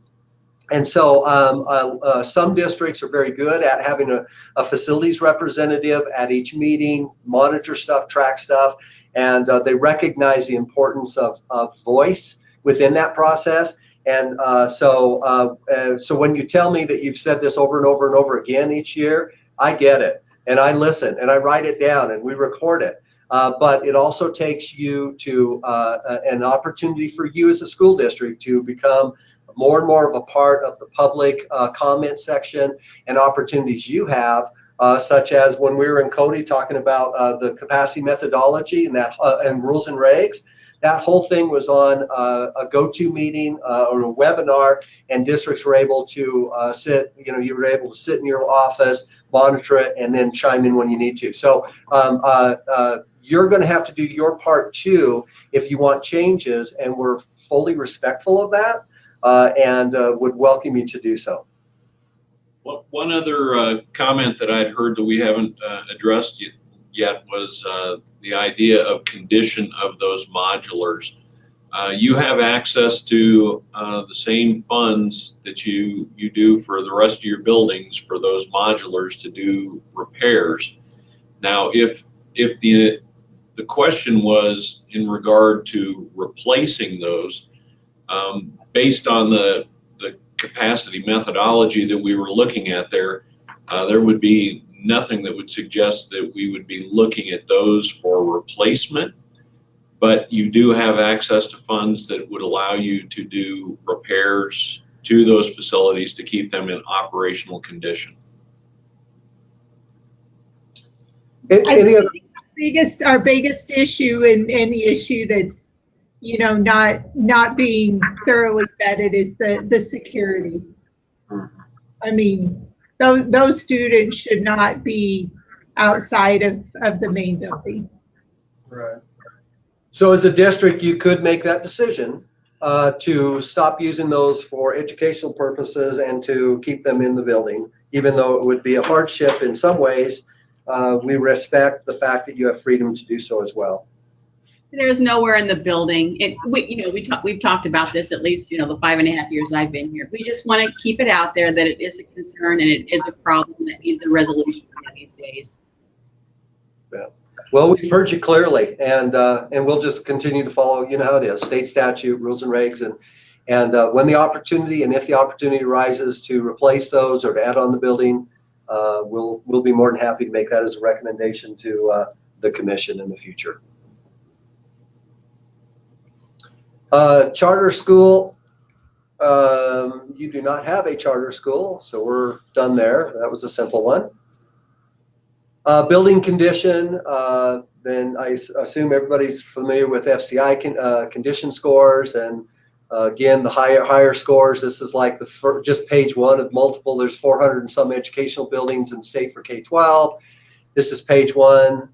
And so some districts are very good at having a facilities representative at each meeting, monitor stuff, track stuff, and they recognize the importance of voice within that process. And so when you tell me that you've said this over and over and over again each year, I get it, and I listen, and I write it down, and we record it. But it also takes you to an opportunity for you as a school district to become more and more of a part of the public comment section and opportunities you have, such as when we were in Cody talking about the capacity methodology and that and rules and regs. That whole thing was on a go-to meeting or a webinar, and districts were able to sit. You were able to sit in your office, monitor it, and then chime in when you need to. So you're going to have to do your part too if you want changes, and we're fully respectful of that. And would welcome you to do so. Well, one other comment that I'd heard that we haven't addressed yet was the idea of condition of those modulars. You have access to the same funds that you do for the rest of your buildings for those modulars to do repairs. Now, if the question was in regard to replacing those, based on the capacity methodology that we were looking at there would be nothing that would suggest that we would be looking at those for replacement, but you do have access to funds that would allow you to do repairs to those facilities to keep them in operational condition. Any other? Our biggest issue and the issue that's not being thoroughly vetted is the security. I mean, those students should not be outside of the main building. Right. So as a district, you could make that decision to stop using those for educational purposes and to keep them in the building, even though it would be a hardship in some ways. We respect the fact that you have freedom to do so as well. There's nowhere in the building. We've talked about this at least, the 5.5 years I've been here. We just want to keep it out there that it is a concern and it is a problem that needs a resolution one of these days. Yeah. Well, we've heard you clearly, and we'll just continue to follow. You know how it is: state statute, rules and regs, and when the opportunity and if the opportunity arises to replace those or to add on the building, we'll be more than happy to make that as a recommendation to the commission in the future. Charter school, you do not have a charter school, so we're done there. That was a simple one. Building condition, then I assume everybody's familiar with FCI condition scores, and again, the higher scores. This is like just page one of multiple. There's 400 and some educational buildings in state for K-12. This is page one.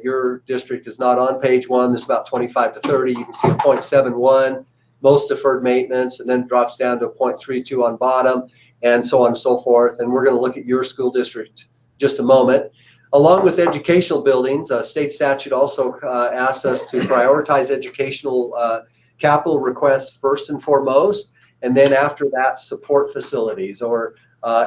Your district is not on page one. There's about 25 to 30. You can see a 0.71, most deferred maintenance, and then it drops down to a 0.32 on bottom, and so on and so forth. And we're going to look at your school district just a moment. Along with educational buildings, state statute also asks us to prioritize educational capital requests first and foremost, and then after that, support facilities or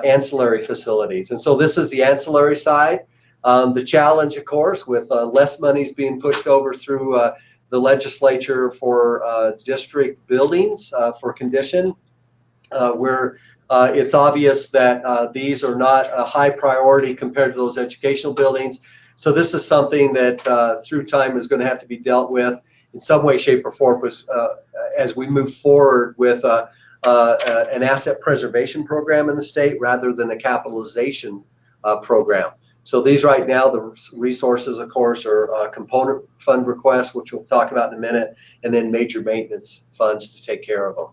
ancillary facilities. And so this is the ancillary side. The challenge, of course, with less monies being pushed over through the legislature for district buildings for condition, where it's obvious that these are not a high priority compared to those educational buildings. So this is something that through time is going to have to be dealt with in some way, shape, or form as we move forward with an asset preservation program in the state rather than a capitalization program. So these right now, the resources, of course, are component fund requests, which we'll talk about in a minute, and then major maintenance funds to take care of them.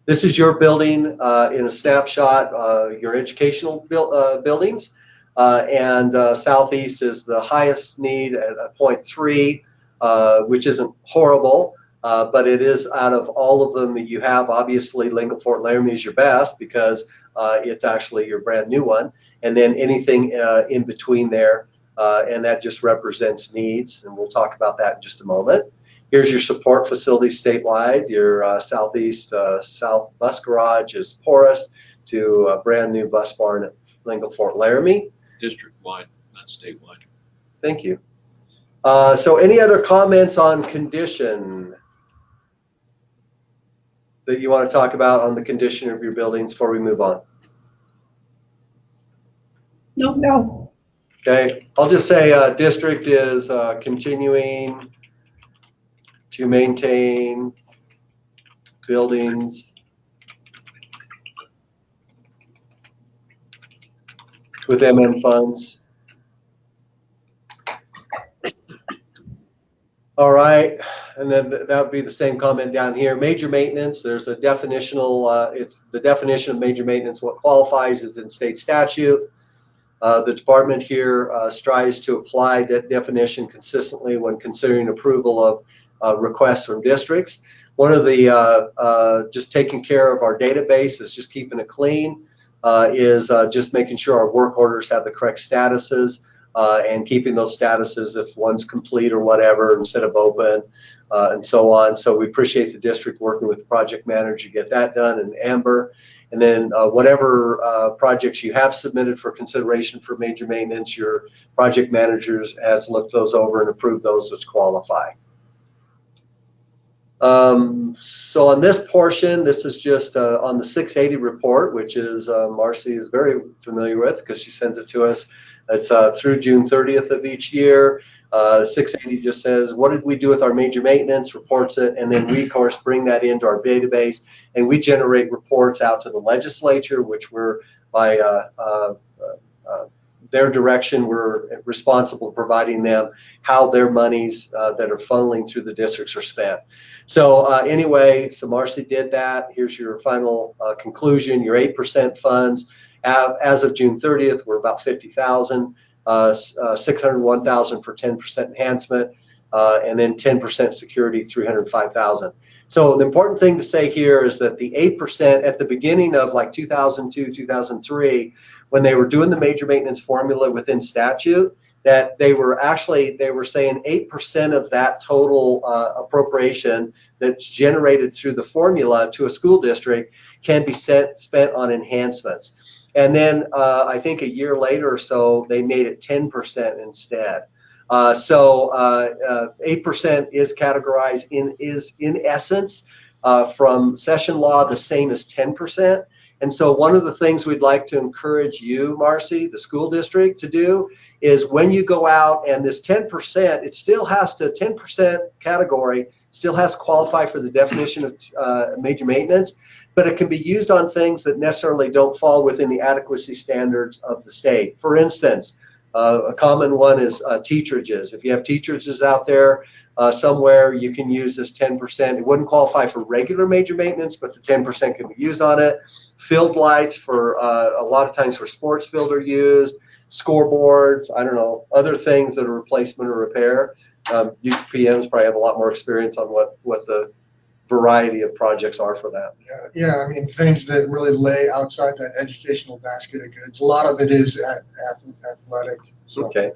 This is your building in a snapshot, your educational buildings, and Southeast is the highest need at 0.3, which isn't horrible. But it is out of all of them that you have, obviously Lingle Fort Laramie is your best because it's actually your brand new one. And then anything in between there, and that just represents needs. And we'll talk about that in just a moment. Here's your support facilities statewide. Your Southeast South Bus Garage is porous to a brand new bus barn at Lingle Fort Laramie. District-wide, not statewide. Thank you. So any other comments on condition that you want to talk about on the condition of your buildings before we move on? No. Okay, I'll just say district is continuing to maintain buildings with MM funds. All right, and then that would be the same comment down here. Major maintenance, there's a definitional, it's the definition of major maintenance, what qualifies is in state statute. The department here strives to apply that definition consistently when considering approval of requests from districts. One of the, just taking care of our database is just keeping it clean, is just making sure our work orders have the correct statuses. And keeping those statuses if one's complete or whatever instead of open and so on. So we appreciate the district working with the project manager to get that done in Amber. And then whatever projects you have submitted for consideration for major maintenance, your project managers has looked those over and approved those which qualify. So on this portion, this is just on the 680 report, which is Marcy is very familiar with because she sends it to us. It's through June 30th of each year. 680 just says, what did we do with our major maintenance, reports it, and then we, of course, bring that into our database, and we generate reports out to the legislature, which we're, by their direction, we're responsible for providing them how their monies that are funneling through the districts are spent. So anyway, so Marcy did that. Here's your final conclusion. Your 8% funds as of June 30th were about 50,000, 601,000 for 10% enhancement, and then 10% security, 305,000. So the important thing to say here is that the 8% at the beginning of like 2002, 2003, when they were doing the major maintenance formula within statute, that they were saying 8% of that total appropriation that's generated through the formula to a school district can be spent on enhancements. And then I think a year later or so, they made it 10% instead. So 8% is categorized in essence from session law the same as 10%. And so one of the things we'd like to encourage you, Marcy, the school district, to do is when you go out and this 10%, it still has to, 10% category still has to qualify for the definition of major maintenance, but it can be used on things that necessarily don't fall within the adequacy standards of the state. For instance, a common one is teacherages. If you have teacherages out there somewhere, you can use this 10%. It wouldn't qualify for regular major maintenance, but the 10% can be used on it. Field lights for a lot of times for sports field are used. Scoreboards, I don't know, other things that are replacement or repair. You PMs probably have a lot more experience on what the variety of projects are for that. Yeah, I mean, things that really lay outside that educational basket of goods. A lot of it is athletic. So, okay.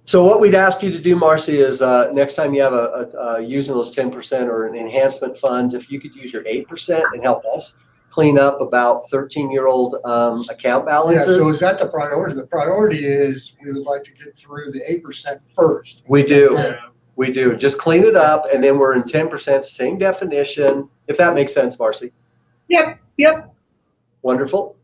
So what we'd ask you to do, Marcy, is next time you have using those 10% or an enhancement funds, if you could use your 8% and help us clean up about 13-year-old account balances. Yeah, so is that the priority? The priority is we would like to get through the 8% first. We do. We do. Just clean it up, and then we're in 10%, same definition, if that makes sense, Marcy. Yep. Wonderful.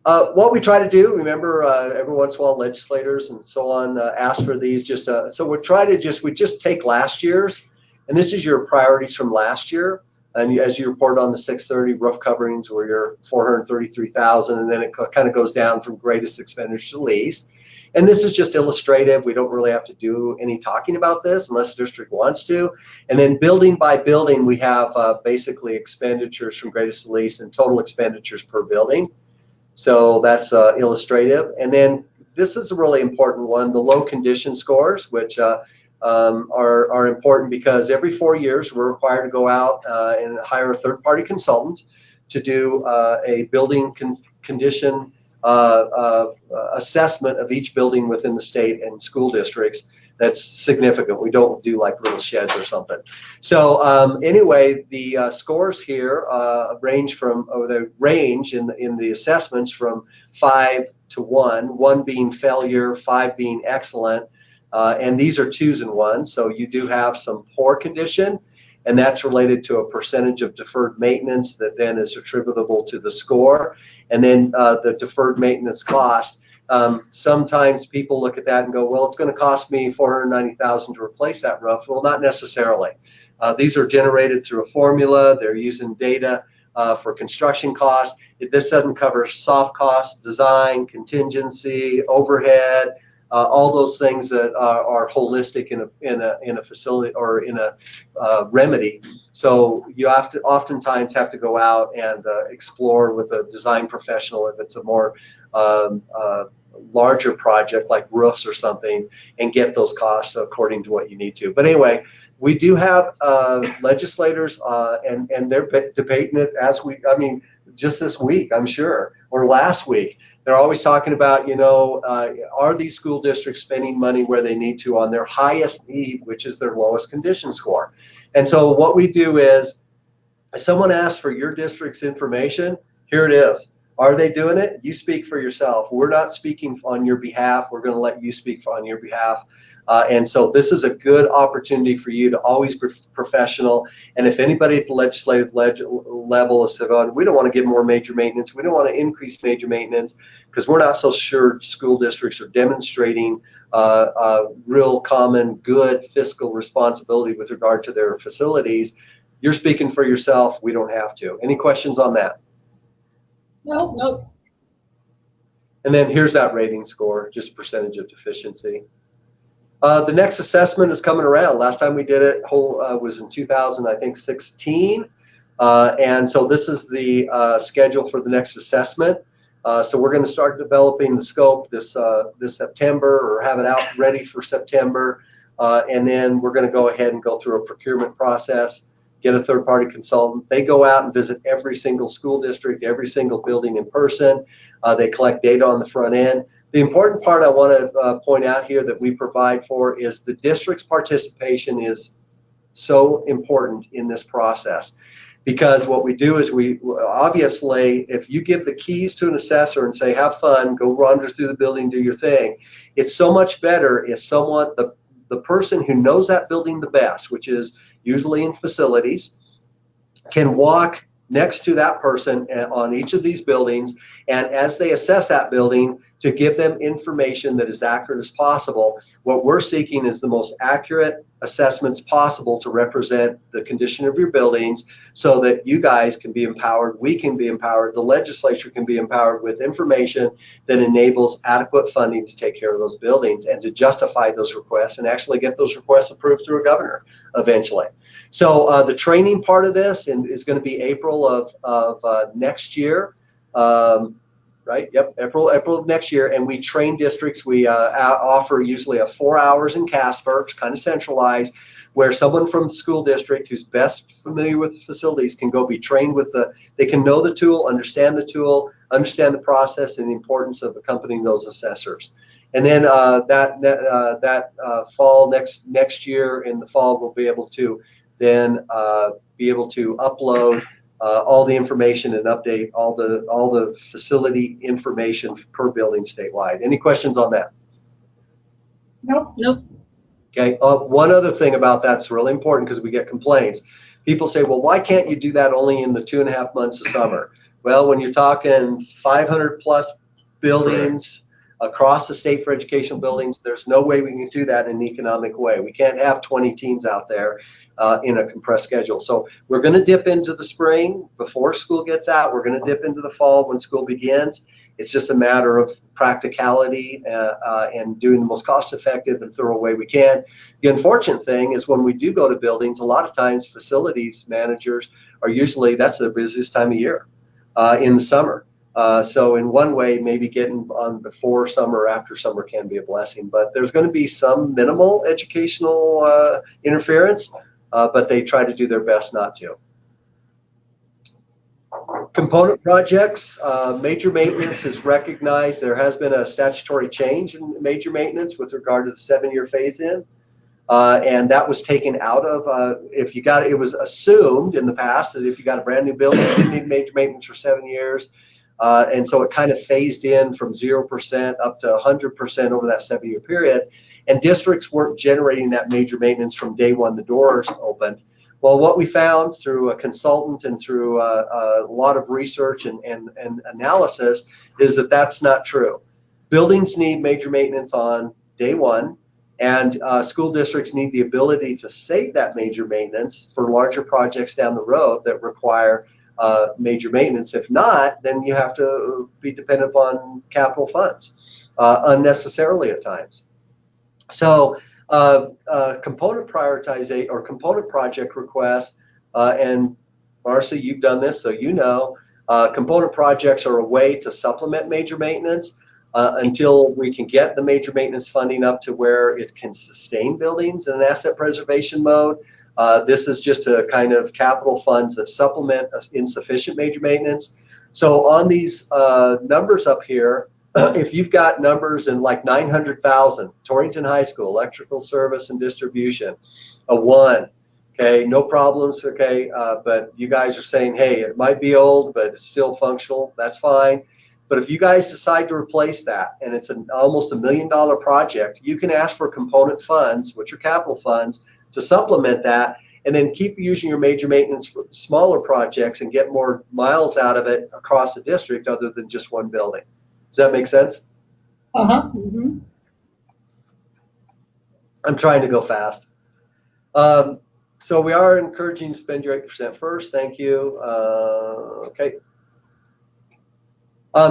What we try to do, remember, every once in a while legislators and so on ask for these. So we try to we just take last year's, and this is your priorities from last year. And as you reported on the 630 roof coverings, where you're 433,000, and then it kind of goes down from greatest expenditure to least. And this is just illustrative. We don't really have to do any talking about this unless the district wants to. And then building by building, we have basically expenditures from greatest to least and total expenditures per building. So that's illustrative. And then this is a really important one, the low condition scores, which are important because every 4 years we're required to go out and hire a third-party consultant to do a building condition assessment of each building within the state and school districts. That's significant. We don't do like little sheds or something. So anyway, the scores here range in the assessments from 5 to 1 being failure, 5 being excellent, and these are 2s and 1s. So you do have some poor condition, and that's related to a percentage of deferred maintenance that then is attributable to the score. And then the deferred maintenance cost. Sometimes people look at that and go, well, it's going to cost me $490,000 to replace that roof. Well, not necessarily. These are generated through a formula. They're using data for construction costs. This doesn't cover soft costs, design, contingency, overhead, all those things that are holistic in a facility or in a remedy. So you oftentimes have to go out and explore with a design professional if it's a more larger project like roofs or something, and get those costs according to what you need to. But anyway, we do have legislators and they're debating it just this week, I'm sure, or last week. They're always talking about, are these school districts spending money where they need to on their highest need, which is their lowest condition score. And so what we do is, if someone asks for your district's information, here it is. Are they doing it? You speak for yourself. We're not speaking on your behalf. We're going to let you speak on your behalf. And so this is a good opportunity for you to always be professional. And if anybody at the legislative level is saying, we don't want to give more major maintenance, we don't want to increase major maintenance, because we're not so sure school districts are demonstrating real common good fiscal responsibility with regard to their facilities, you're speaking for yourself. We don't have to. Any questions on that? Nope. And then here's that rating score, just percentage of deficiency. The next assessment is coming around. Last time we did it was in 2016. And so this is the schedule for the next assessment. So we're going to start developing the scope this September, or have it out ready for September. And then we're going to go ahead and go through a procurement process, get a third-party consultant. They go out and visit every single school district, every single building in person. They collect data on the front end. The important part I want to point out here that we provide for is the district's participation is so important in this process. Because what we do is we obviously, if you give the keys to an assessor and say, have fun, go wander through the building, do your thing, it's so much better if someone, the person who knows that building the best, which is usually in facilities, can walk next to that person on each of these buildings, and as they assess that building, to give them information that is accurate as possible. What we're seeking is the most accurate assessments possible to represent the condition of your buildings, so that you guys can be empowered, we can be empowered, the legislature can be empowered with information that enables adequate funding to take care of those buildings and to justify those requests and actually get those requests approved through a governor eventually. So the training part of this is going to be April of next year. Right? Yep, April of next year, and we train districts. We offer usually 4 hours in Casper, kind of centralized, where someone from the school district who's best familiar with the facilities can go be trained with they can know the tool, understand the process, and the importance of accompanying those assessors. And then fall next year in the fall, we'll be able to then upload all the information and update all the facility information per building statewide. Any questions on that? Nope. Okay. One other thing about that's really important, because we get complaints. People say, well, why can't you do that only in the 2.5 months of summer? Well, when you're talking 500 plus buildings across the state for educational buildings, there's no way we can do that in an economic way. We can't have 20 teams out there in a compressed schedule. So we're going to dip into the spring before school gets out. We're going to dip into the fall when school begins. It's just a matter of practicality and doing the most cost-effective and thorough way we can. The unfortunate thing is when we do go to buildings, a lot of times facilities managers are usually, that's their busiest time of year in the summer. So in one way, maybe getting on before summer or after summer can be a blessing. But there's going to be some minimal educational interference, but they try to do their best not to. Component projects, major maintenance is recognized. There has been a statutory change in major maintenance with regard to the 7-year phase-in. And that was taken out of, if you got, it was assumed in the past that if you got a brand new building, you didn't need major maintenance for 7 years. And so it kind of phased in from 0% up to 100% over that 7-year period. And districts weren't generating that major maintenance from day one the doors opened. Well, what we found through a consultant and through a lot of research and analysis is that that's not true. Buildings need major maintenance on day one, and school districts need the ability to save that major maintenance for larger projects down the road that require major maintenance. If not, then you have to be dependent upon capital funds unnecessarily at times. So component prioritization or component project requests, and Marcy, you've done this, so you know, component projects are a way to supplement major maintenance until we can get the major maintenance funding up to where it can sustain buildings in an asset preservation mode. This is just a kind of capital funds that supplement insufficient major maintenance. So on these numbers up here, if you've got numbers in like 900,000, Torrington High School, electrical service and distribution, a 1, okay, no problems, okay, but you guys are saying, hey, it might be old, but it's still functional, that's fine. But if you guys decide to replace that, and it's almost $1 million project, you can ask for component funds, which are capital funds, to supplement that, and then keep using your major maintenance for smaller projects and get more miles out of it across the district other than just one building. Does that make sense? Uh-huh. Mm-hmm. I'm trying to go fast. So we are encouraging to spend your 8% first. Thank you. Okay.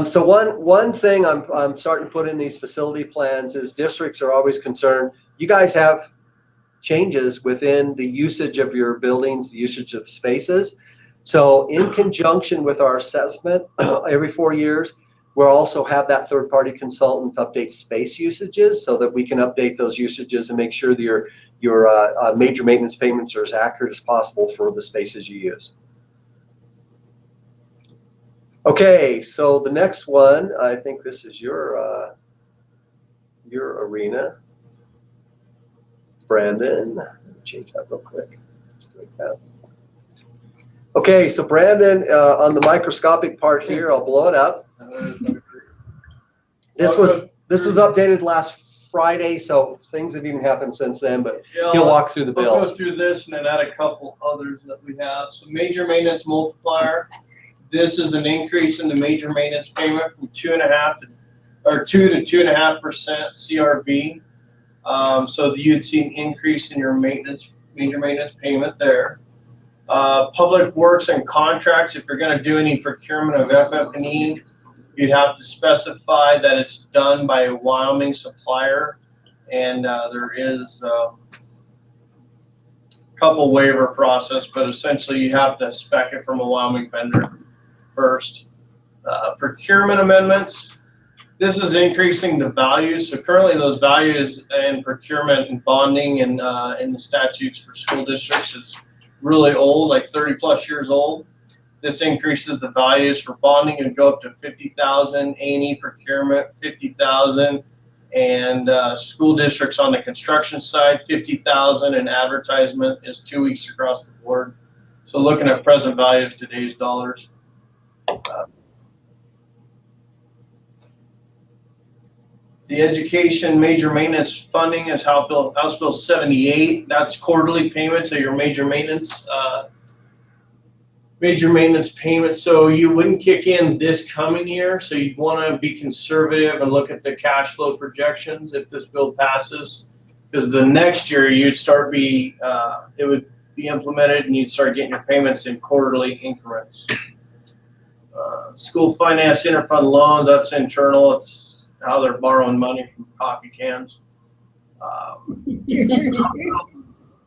So one thing I'm starting to put in these facility plans is districts are always concerned. You guys have changes within the usage of your buildings, the usage of spaces. So in conjunction with our assessment every 4 years, we'll also have that third-party consultant update space usages so that we can update those usages and make sure that your major maintenance payments are as accurate as possible for the spaces you use. Okay, so the next one, I think this is your arena. Brandon, let me change that real quick. Okay, so Brandon, on the microscopic part here, I'll blow it up. This was updated last Friday, so things have even happened since then, but he'll walk through the bills. I'll go through this and then add a couple others that we have. So major maintenance multiplier. This is an increase in the major maintenance payment from 2 to 2.5% CRV. So you'd see an increase in your major maintenance payment there. Public works and contracts, if you're going to do any procurement of FF&E, you'd have to specify that it's done by a Wyoming supplier, and there is a couple waiver process, but essentially you have to spec it from a Wyoming vendor first. Procurement amendments. This is increasing the values. So currently those values in procurement and bonding and in the statutes for school districts is really old, like 30 plus years old. This increases the values for bonding and go up to 50,000, A&E procurement 50,000, and school districts on the construction side 50,000, and advertisement is 2 weeks across the board. So looking at present value of today's dollars. The education major maintenance funding is House Bill 78. That's quarterly payments of your major maintenance Major maintenance payments, so you wouldn't kick in this coming year, so you'd want to be conservative and look at the cash flow projections if this bill passes, because the next year you'd start it would be implemented and you'd start getting your payments in quarterly increments. School finance interfund loans, that's internal, it's how they're borrowing money from coffee cans.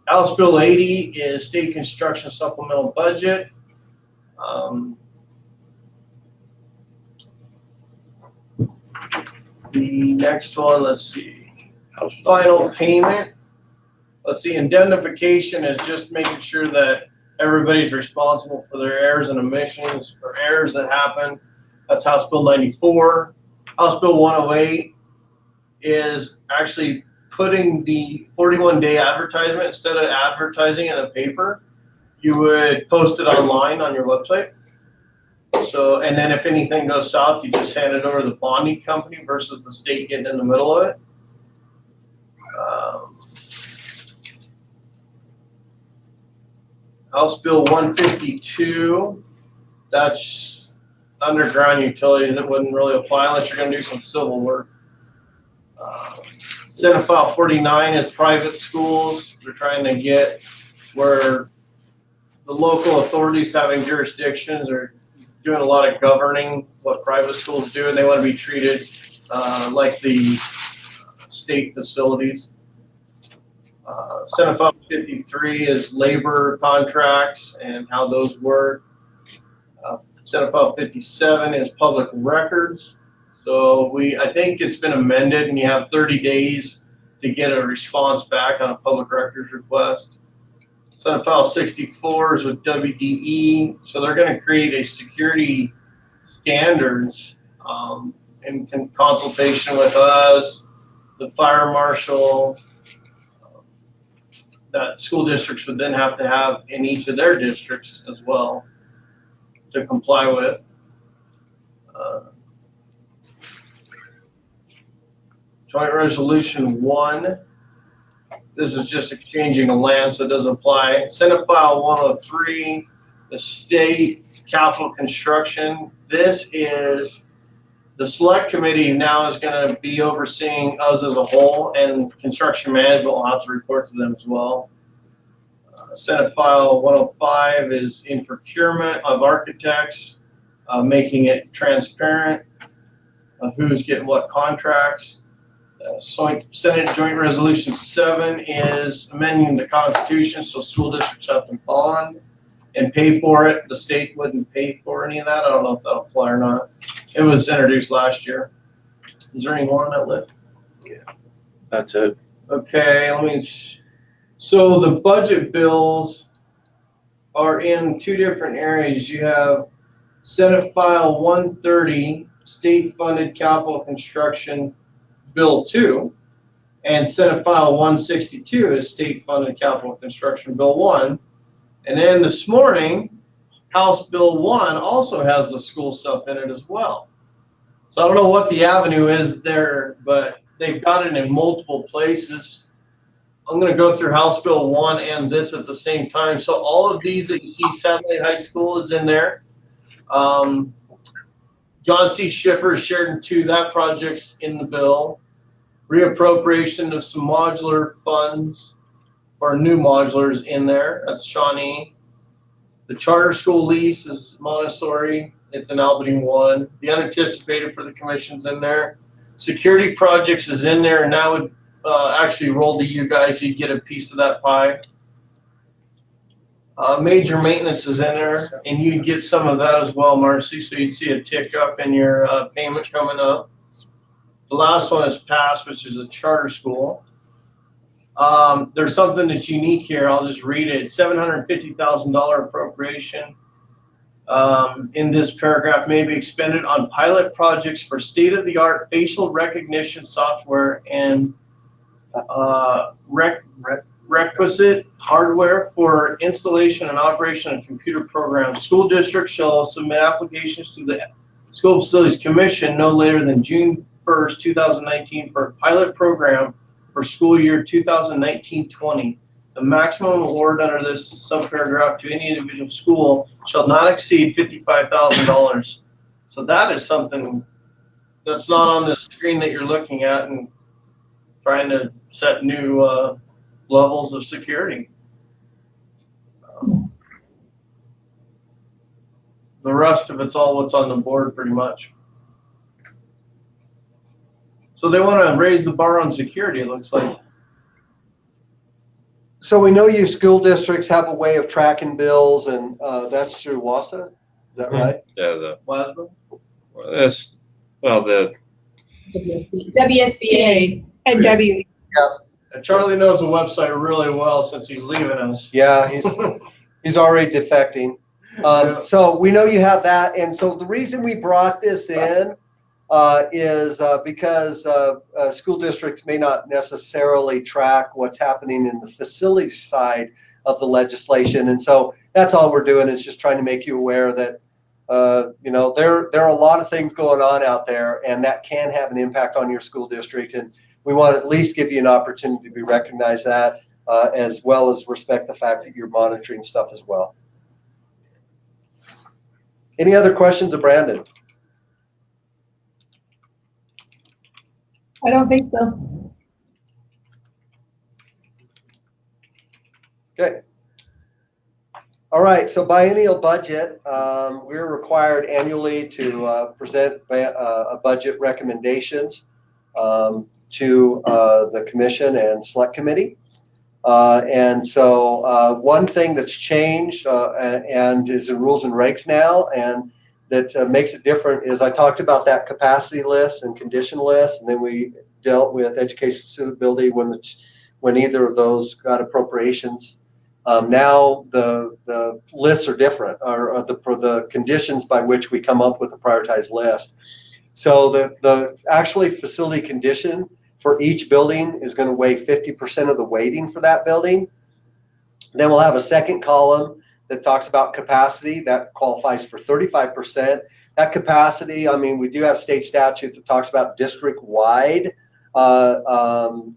House Bill 80 is state construction supplemental budget. The next one, let's see, final payment. Let's see, indemnification is just making sure that everybody's responsible for their errors and omissions or errors that happen. That's House Bill 94. House Bill 108 is actually putting the 41-day advertisement, instead of advertising in a paper, you would post it online on your website. So, and then if anything goes south, you just hand it over to the bonding company versus the state getting in the middle of it. House Bill 152, that's underground utilities. It wouldn't really apply unless you're going to do some civil work. Senate File 49 is private schools. They're trying to get where the local authorities having jurisdictions are doing a lot of governing what private schools do, and they want to be treated like the state facilities. Senate File 53 is labor contracts and how those work. Senate File 57 is public records. So I think it's been amended and you have 30 days to get a response back on a public records request. Senate File 64 is with WDE. So they're going to create a security standards in consultation with us, the fire marshal, that school districts would then have to have in each of their districts as well to comply with. Joint Resolution 1, this is just exchanging of land, so it doesn't apply. Senate File 103, the state capital construction. This is the select committee now is going to be overseeing us as a whole, and construction management will have to report to them as well. Senate File 105 is in procurement of architects, making it transparent of who's getting what contracts. Senate Joint Resolution 7 is amending the Constitution so school districts have to bond and pay for it. The state wouldn't pay for any of that. I don't know if that'll apply or not. It was introduced last year. Is there any more on that list? Yeah, that's it. Okay, so the budget bills are in two different areas. You have Senate File 130, State Funded Capital Construction Bill 2, and Senate File 162 is State Funded Capital Construction Bill 1. And then this morning, House Bill 1 also has the school stuff in it as well. So I don't know what the avenue is there, but they've got it in multiple places. I'm going to go through House Bill 1 and this at the same time. So all of these that you see, Satellite High School is in there. John C. Schiffer is shared in two. That project's in the bill. Reappropriation of some modular funds or new modulars in there. That's Shawnee. The charter school lease is Montessori. It's in Albany 1. The unanticipated for the commission's in there. Security projects is in there, and that would actually roll to you guys. You'd get a piece of that pie. Major maintenance is in there, and you'd get some of that as well, Marcy, so you'd see a tick up in your payment coming up. The last one is passed, which is a charter school. There's something that's unique here. I'll just read it. $750,000 appropriation in this paragraph may be expended on pilot projects for state-of-the-art facial recognition software and requisite hardware for installation and operation of computer programs. School districts shall submit applications to the School Facilities Commission no later than June 1st, 2019 for a pilot program for school year 2019-20. The maximum award under this subparagraph to any individual school shall not exceed $55,000. So that is something that's not on the screen that you're looking at and trying to set new levels of security. The rest of it's all what's on the board pretty much. So they want to raise the bar on security, it looks like. So we know you school districts have a way of tracking bills, and that's through WASA, is that right? Yeah, WASBA? the WSBA. And W. And Charlie knows the website really well since he's leaving us. Yeah, he's already defecting. So we know you have that, and so the reason we brought this in is because school districts may not necessarily track what's happening in the facility side of the legislation, and so that's all we're doing is just trying to make you aware that you know there are a lot of things going on out there, and that can have an impact on your school district, and we want to at least give you an opportunity to be recognized that as well as respect the fact that you're monitoring stuff as well. Any other questions of Brandon? I don't think so. Okay. All right, so biennial budget, we're required annually to present budget recommendations to the commission and select committee. And so one thing that's changed and is in rules and regs now, and that makes it different is I talked about that capacity list and condition list, and then we dealt with education suitability when either of those got appropriations. Now the lists are different, or the conditions by which we come up with a prioritized list. So the actually facility condition for each building is going to weigh 50% of the weighting for that building. Then we'll have a second column that talks about capacity that qualifies for 35%. That capacity, I mean, we do have state statute that talks about district-wide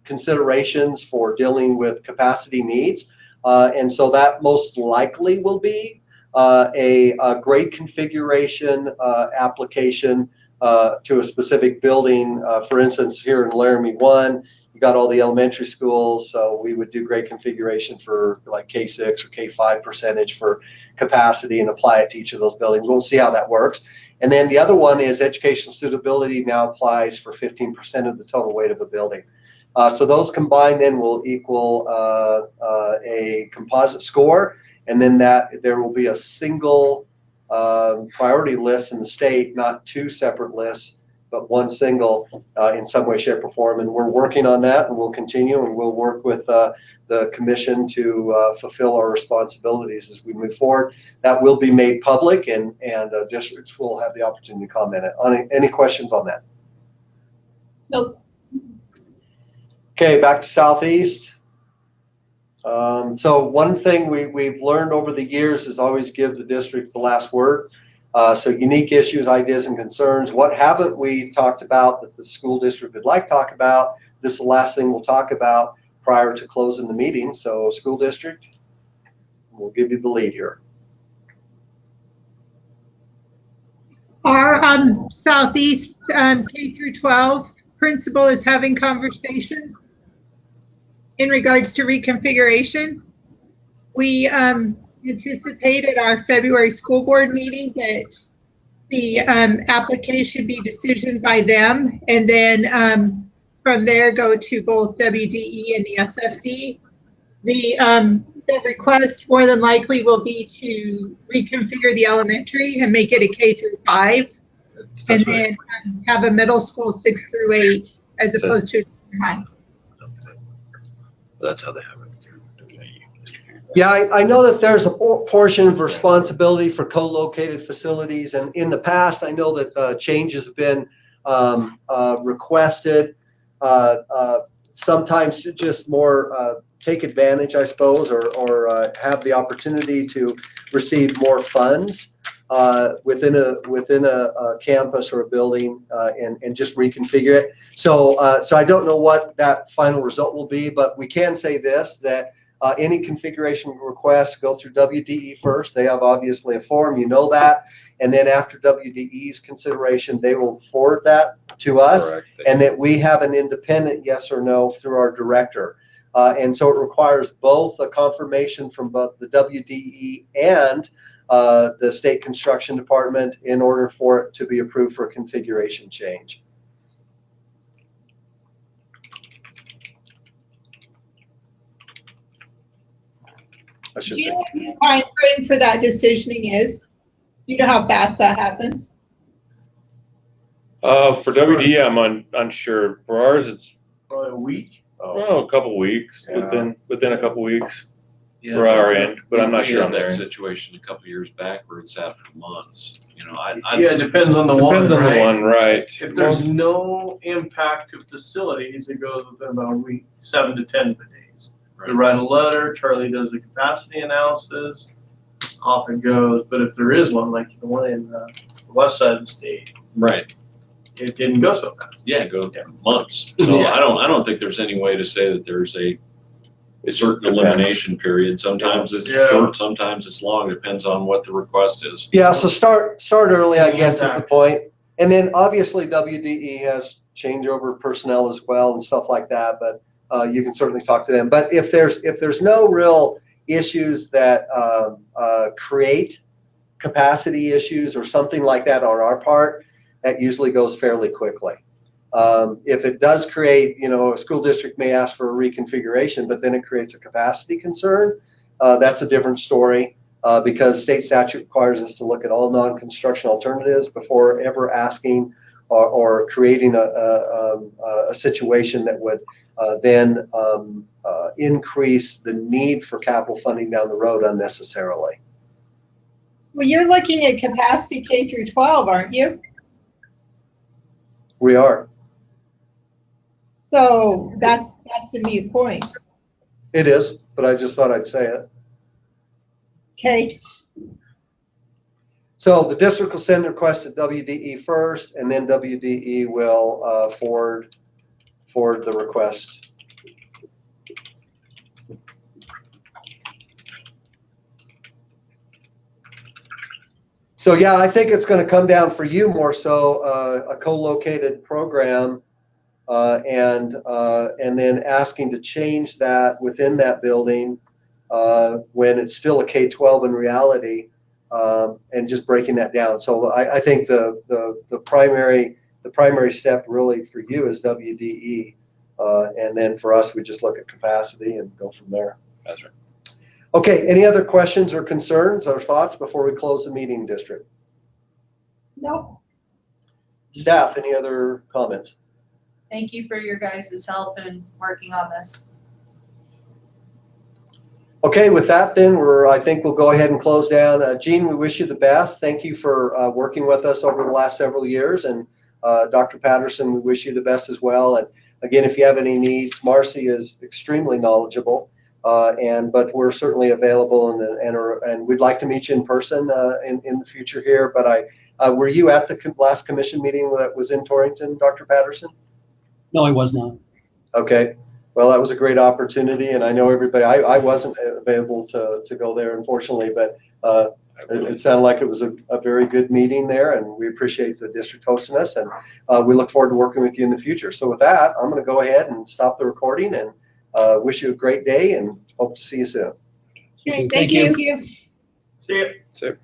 considerations for dealing with capacity needs. And so that most likely will be a grade configuration application to a specific building. For instance, here in Laramie 1, you got all the elementary schools, so we would do grade configuration for like K6 or K5 percentage for capacity and apply it to each of those buildings. We'll see how that works. And then the other one is educational suitability now applies for 15% of the total weight of a building. So those combined then will equal a composite score, and then there will be a single priority list in the state, not two separate lists, but one single in some way, shape, or form. And we're working on that, and we'll continue, and we'll work with the commission to fulfill our responsibilities as we move forward. That will be made public, and districts will have the opportunity to comment on any questions on that. Nope. Okay, back to Southeast. So one thing we've learned over the years is always give the district the last word. So unique issues, ideas, and concerns. What haven't we talked about that the school district would like to talk about? This is the last thing we'll talk about prior to closing the meeting. So school district, we'll give you the lead here. Our Southeast K through 12 principal is having conversations in regards to reconfiguration. We anticipate at our February school board meeting that the application be decisioned by them, and then from there go to both WDE and the SFD. The request more than likely will be to reconfigure the elementary and make it a K through 5, and then have a middle school 6 through 8 as opposed to 5. That's how they have it. Yeah, I know that there's a portion of responsibility for co-located facilities, and in the past, I know that changes have been requested. Sometimes to just more take advantage, I suppose, or have the opportunity to receive more funds within a campus or a building, and just reconfigure it. So I don't know what that final result will be, but we can say this, that Any configuration requests go through WDE first. They have obviously a form, you know that. And then after WDE's consideration, they will forward that to us. Correct. And that we have an independent yes or no through our director. And so it requires both a confirmation from both the WDE and the state construction department in order for it to be approved for a configuration change. Do you know what the time frame for that decisioning is? Do you know how fast that happens? For WD, I'm unsure. For ours, it's Probably a week. a couple weeks, Yeah. within a couple weeks Yeah, for our end, but I'm not we sure had on that their end. situation a couple years back where it's after months. You know, Yeah, it depends on the one, Depends on right? the one, right? If there's no impact to facilities, it goes within about a week, 7 to 10 days. We write a letter, Charlie does the capacity analysis, off it goes. But if there is one, like the one in the west side of the state, Right. it didn't go so fast. Yeah, go months. So Yeah. I don't think there's any way to say that there's a certain elimination period. Sometimes it's Yeah. short, sometimes it's long, depends on what the request is. Yeah, so start early, I Yeah, guess, is the exactly. point. And then obviously WDE has changeover personnel as well and stuff like that, but you can certainly talk to them. But if there's no real issues that create capacity issues or something like that on our part, that usually goes fairly quickly. If it does create, a school district may ask for a reconfiguration, but then it creates a capacity concern, that's a different story. Because state statute requires us to look at all non-construction alternatives before ever asking or creating a situation that would then increase the need for capital funding down the road unnecessarily. Well, you're looking at capacity K through 12, aren't you? We are. So that's a moot point. It is, but I just thought I'd say it. Okay. So the district will send the request to WDE first, and then WDE will forward the request. So yeah, I think it's going to come down for you more so a co-located program, and then asking to change that within that building when it's still a K-12 in reality. And just breaking that down. So I think the primary step really for you is WDE, and then for us we just look at capacity and go from there. That's right. Okay. Any other questions or concerns or thoughts before we close the meeting, district? No. Staff, any other comments? Thank you for your guys' help in working on this. Okay, with that then, I think we'll go ahead and close down. Gene, we wish you the best. Thank you for working with us over the last several years. And Dr. Patterson, we wish you the best as well. And again, if you have any needs, Marcy is extremely knowledgeable, but we're certainly available and we'd like to meet you in person in the future here. But were you at the last commission meeting that was in Torrington, Dr. Patterson? No, I was not. Okay. Well, that was a great opportunity, and I know everybody. I wasn't available to go there, unfortunately, but it sounded like it was a very good meeting there, and we appreciate the district hosting us, and we look forward to working with you in the future. So with that, I'm going to go ahead and stop the recording and wish you a great day, and hope to see you soon. Okay, Thank thank you. you. See ya. So